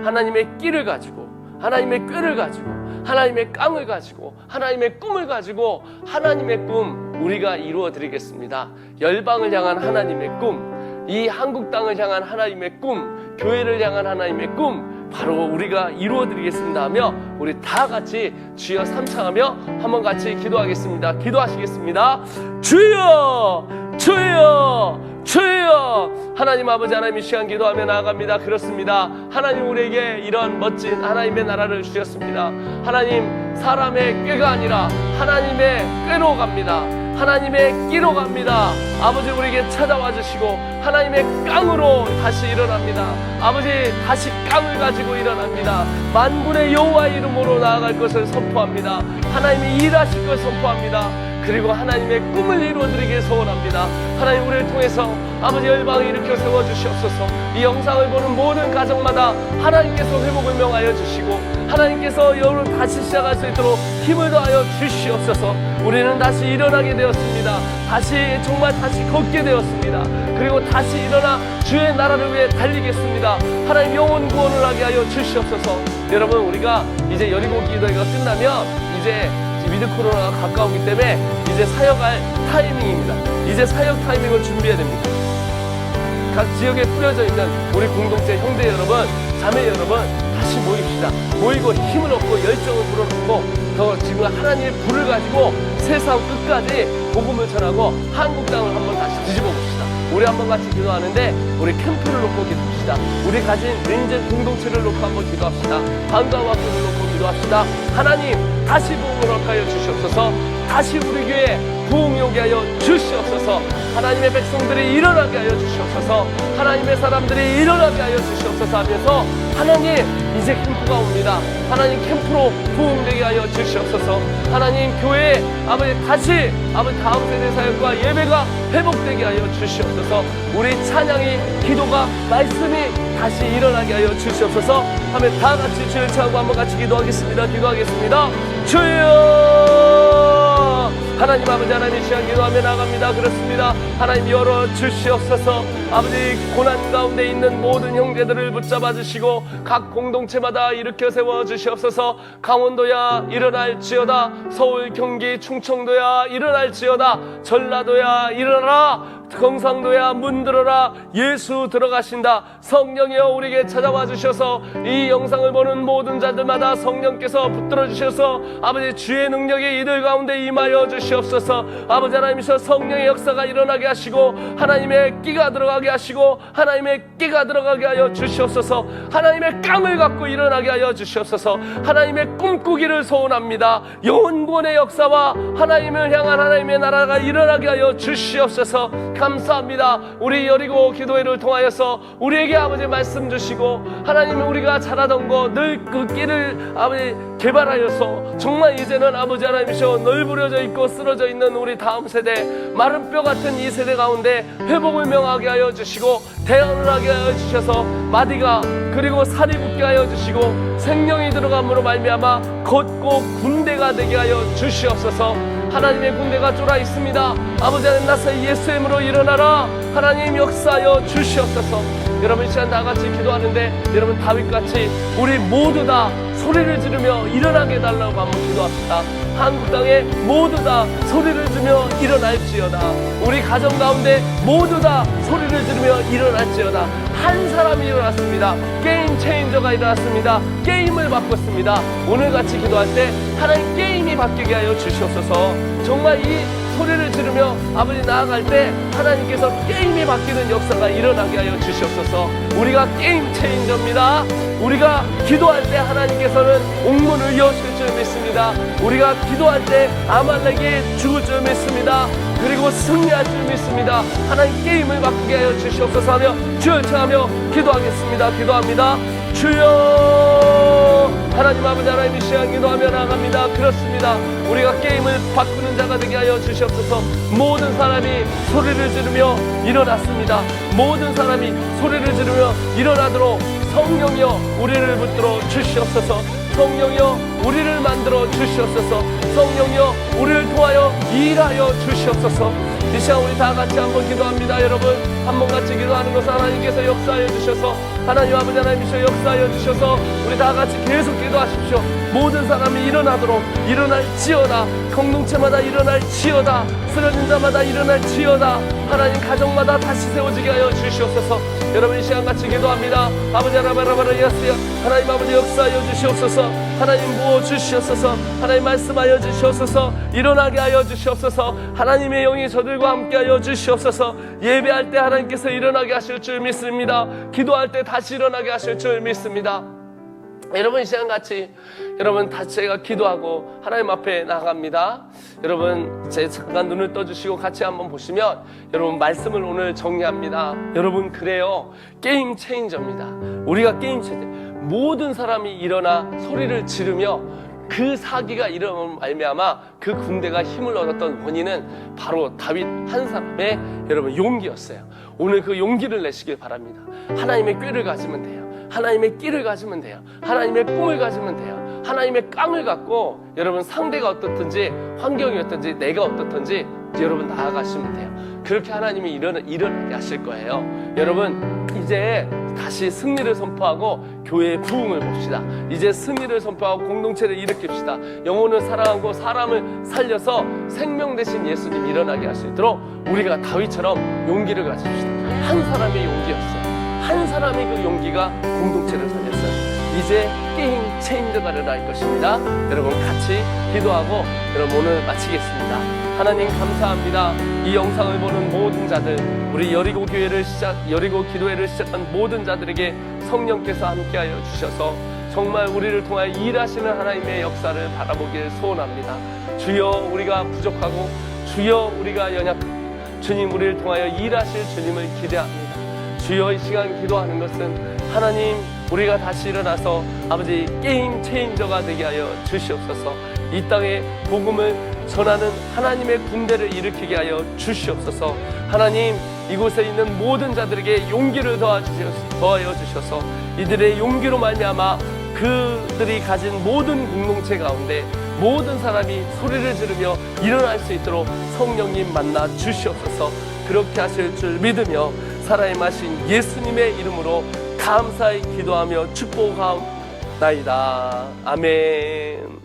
하나님의 끼를 가지고, 하나님의 꾀를 가지고, 하나님의 깡을 가지고, 하나님의 꿈을 가지고 하나님의 꿈 우리가 이루어 드리겠습니다. 열방을 향한 하나님의 꿈, 이 한국 땅을 향한 하나님의 꿈, 교회를 향한 하나님의 꿈 바로 우리가 이루어 드리겠습니다 하며 우리 다 같이 주여 삼창하며 한번 같이 기도하겠습니다. 기도하시겠습니다. 주여 주여 주여. 하나님 아버지, 하나님 이 시간 기도하며 나아갑니다. 그렇습니다. 하나님 우리에게 이런 멋진 하나님의 나라를 주셨습니다. 하나님 사람의 꾀가 아니라 하나님의 꾀로 갑니다. 하나님의 끼로 갑니다. 아버지 우리에게 찾아와 주시고 하나님의 깡으로 다시 일어납니다. 아버지 다시 깡을 가지고 일어납니다. 만군의 여호와의 이름으로 나아갈 것을 선포합니다. 하나님이 일하실 것을 선포합니다. 그리고 하나님의 꿈을 이루어드리길 소원합니다. 하나님 우리를 통해서 아버지 열방을 일으켜 세워주시옵소서. 이 영상을 보는 모든 가정마다 하나님께서 회복을 명하여 주시고 하나님께서 여러분 다시 시작할 수 있도록 힘을 더하여 주시옵소서. 우리는 다시 일어나게 되었습니다. 정말 다시 걷게 되었습니다. 그리고 다시 일어나 주의 나라를 위해 달리겠습니다. 하나님 영혼 구원을 하게 하여 주시옵소서. 여러분 우리가 이제 여리고 기도회가 끝나면 이제 위드 코로나가 가까우기 때문에 이제 사역할 타이밍입니다. 이제 사역 타이밍을 준비해야 됩니다. 각 지역에 뿌려져 있는 우리 공동체 형제 여러분, 자매 여러분 다시 모입시다. 모이고 힘을 얻고 열정을 불어넣고 더 지금 하나님의 불을 가지고 세상 끝까지 복음을 전하고 한국 땅을 한번 다시 뒤집어 봅시다. 우리 한번 같이 기도하는데 우리 캠프를 놓고 기도합시다. 우리 가진 린젠 공동체를 놓고 한번 기도합시다. 방과학교를 놓고 기도합시다. 하나님 다시 부흥을 얻게 하여 주시옵소서. 다시 우리 교회에 부흥이 오게 하여 주시옵소서. 하나님의 백성들이 일어나게 하여 주시옵소서. 하나님의 사람들이 일어나게 하여 주시옵소서 하면서 하나님 이제 캠프가 옵니다. 하나님 캠프로 부흥되게 하여 주시옵소서. 하나님 교회에 아버지 다시 아버지 다음 세대 사역과 예배가 회복되게 하여 주시옵소서. 우리 찬양이 기도가 말씀이 다시 일어나게 하여 주시옵소서 하면 다 같이 주를 찾고 한번 같이 기도하겠습니다. 기도하겠습니다. 주여 하나님 아버지 하나님 이 시간 기도하며 나갑니다. 그렇습니다. 하나님 열어주시옵소서. 아버지 고난 가운데 있는 모든 형제들을 붙잡아 주시고 각 공동체마다 일으켜 세워 주시옵소서. 강원도야 일어날지어다. 서울 경기 충청도야 일어날지어다. 전라도야 일어나라. 경상도야 문들어라. 예수 들어가신다. 성령이여 우리에게 찾아와 주셔서 이 영상을 보는 모든 자들마다 성령께서 붙들어 주셔서 아버지 주의 능력이 이들 가운데 임하여 주시옵소서. 아버지 하나님이서 성령의 역사가 일어나게 하시고 하나님의 끼가 들어가게 하시고 하나님의 끼가 들어가게 하여 주시옵소서. 하나님의 깜을 갖고 일어나게 하여 주시옵소서. 하나님의 꿈꾸기를 소원합니다. 영원권의 역사와 하나님을 향한 하나님의 나라가 일어나게 하여 주시옵소서. 감사합니다. 우리 여리고 기도회를 통하여서 우리에게 아버지 말씀 주시고 하나님이 우리가 잘하던 거 늘 그 길을 아버지 개발하여서 정말 이제는 아버지 하나님이셔 널브러져 있고 쓰러져 있는 우리 다음 세대 마른 뼈 같은 이 세대 가운데 회복을 명하게 하여 주시고 대언을 하게 하여 주셔서 마디가 그리고 살이 붙게 하여 주시고 생명이 들어감으로 말미암아 걷고 군대가 되게 하여 주시옵소서. 하나님의 군대가 쫄아 있습니다. 아버지 하나님 나서 예수의 이름으로 일어나라. 하나님 역사하여 주시옵소서. 여러분 이 시간 다 같이 기도하는데 여러분 다윗같이 우리 모두 다 소리를 지르며 일어나게 해달라고 한번 기도합시다. 한국 땅에 모두 다 소리를 지르며 일어날지어다. 우리 가정 가운데 모두 다 소리를 지르며 일어날지어다. 한 사람이 일어났습니다. 게임 체인저가 일어났습니다. 게임을 바꿨습니다. 오늘 같이 기도할 때 하나님 게임이 바뀌게 하여 주시옵소서. 정말 이 소리를 지르며 아버지 나아갈 때 하나님께서 게임이 바뀌는 역사가 일어나게 하여 주시옵소서. 우리가 게임 체인저입니다. 우리가 기도할 때 하나님께서는 옥문을 여실 줄 믿습니다. 우리가 기도할 때 아말렉이 죽을 줄 믿습니다. 그리고 승리할 줄 믿습니다. 하나님 게임을 바꾸게 하여 주시옵소서 하며 주여 청하며 기도하겠습니다. 기도합니다. 주여 하나님 아버지 하나님 이 시간 기도하며 나아갑니다. 그렇습니다. 우리가 게임을 바꾸는 자가 되게 하여 주시옵소서. 모든 사람이 소리를 지르며 일어났습니다. 모든 사람이 소리를 지르며 일어나도록 성령이여 우리를 붙들어 주시옵소서. 성령이여 우리를 만들어 주시옵소서. 성령이여 우리를 통하여 일하여 주시옵소서. 이 시간 우리 다 같이 한번 기도합니다. 여러분 한번 같이 기도하는 것을 하나님께서 역사하여 주셔서 하나님 아버지 하나님이셔 역사하여 주셔서 우리 다 같이 계속 기도하십시오. 모든 사람이 일어나도록 일어날지어다. 공동체마다 일어날지어다. 쓰러진 자마다 일어날지어다. 하나님 가정마다 다시 세워지게 하여 주시옵소서. 여러분 이 시간 같이 기도합니다. 아버지 하나님 아버지 역사하여 주시옵소서. 하나님 부어 주시옵소서. 하나님 말씀하여 주시옵소서. 일어나게 하여 주시옵소서. 하나님의 영이 저들과 함께 하여 주시옵소서. 예배할 때 하나님께서 일어나게 하실 줄 믿습니다. 기도할 때 다시 일어나게 하실 줄 믿습니다. 여러분 이 시간 같이 여러분 다시 제가 기도하고 하나님 앞에 나갑니다. 여러분 제 잠깐 눈을 떠주시고 같이 한번 보시면 여러분 말씀을 오늘 정리합니다. 여러분 그래요. 게임 체인저입니다. 우리가 게임 체인저. 모든 사람이 일어나 소리를 지르며 그 사기가 일어나면 말미암아 그 군대가 힘을 얻었던 원인은 바로 다윗 한 사람의 여러분 용기였어요. 오늘 그 용기를 내시길 바랍니다. 하나님의 꾀를 가지면 돼요. 하나님의 끼를 가지면 돼요. 하나님의 꿈을 가지면 돼요. 하나님의 깡을 갖고 여러분 상대가 어떻든지 환경이 어떻든지 내가 어떻든지 여러분 나아가시면 돼요. 그렇게 하나님이 일어나게 하실 거예요. 여러분 이제 다시 승리를 선포하고 교회의 부흥을 봅시다. 이제 승리를 선포하고 공동체를 일으킵시다. 영혼을 사랑하고 사람을 살려서 생명 대신 예수님 일어나게 할 수 있도록 우리가 다윗처럼 용기를 가집시다. 한 사람의 용기였어요. 한 사람의 그 용기가 공동체를 살렸어요. 이제 게임 체인저가 일어날 것입니다. 여러분 같이 기도하고 여러분 오늘 마치겠습니다. 하나님 감사합니다. 이 영상을 보는 모든 자들, 우리 여리고 기도회를 시작한 모든 자들에게 성령께서 함께하여 주셔서 정말 우리를 통하여 일하시는 하나님의 역사를 바라보길 소원합니다. 주여 우리가 부족하고 주여 우리가 연약하고 주님 우리를 통하여 일하실 주님을 기대합니다. 주여 이 시간 기도하는 것은 하나님 우리가 다시 일어나서 아버지 게임 체인저가 되게 하여 주시옵소서. 이 땅에 복음을 전하는 하나님의 군대를 일으키게 하여 주시옵소서. 하나님 이곳에 있는 모든 자들에게 용기를 더하여 주셔서 이들의 용기로 말미암아 그들이 가진 모든 공동체 가운데 모든 사람이 소리를 지르며 일어날 수 있도록 성령님 만나 주시옵소서. 그렇게 하실 줄 믿으며 살아임하신 예수님의 이름으로 감사히 기도하며 축복하옵나이다. 아멘.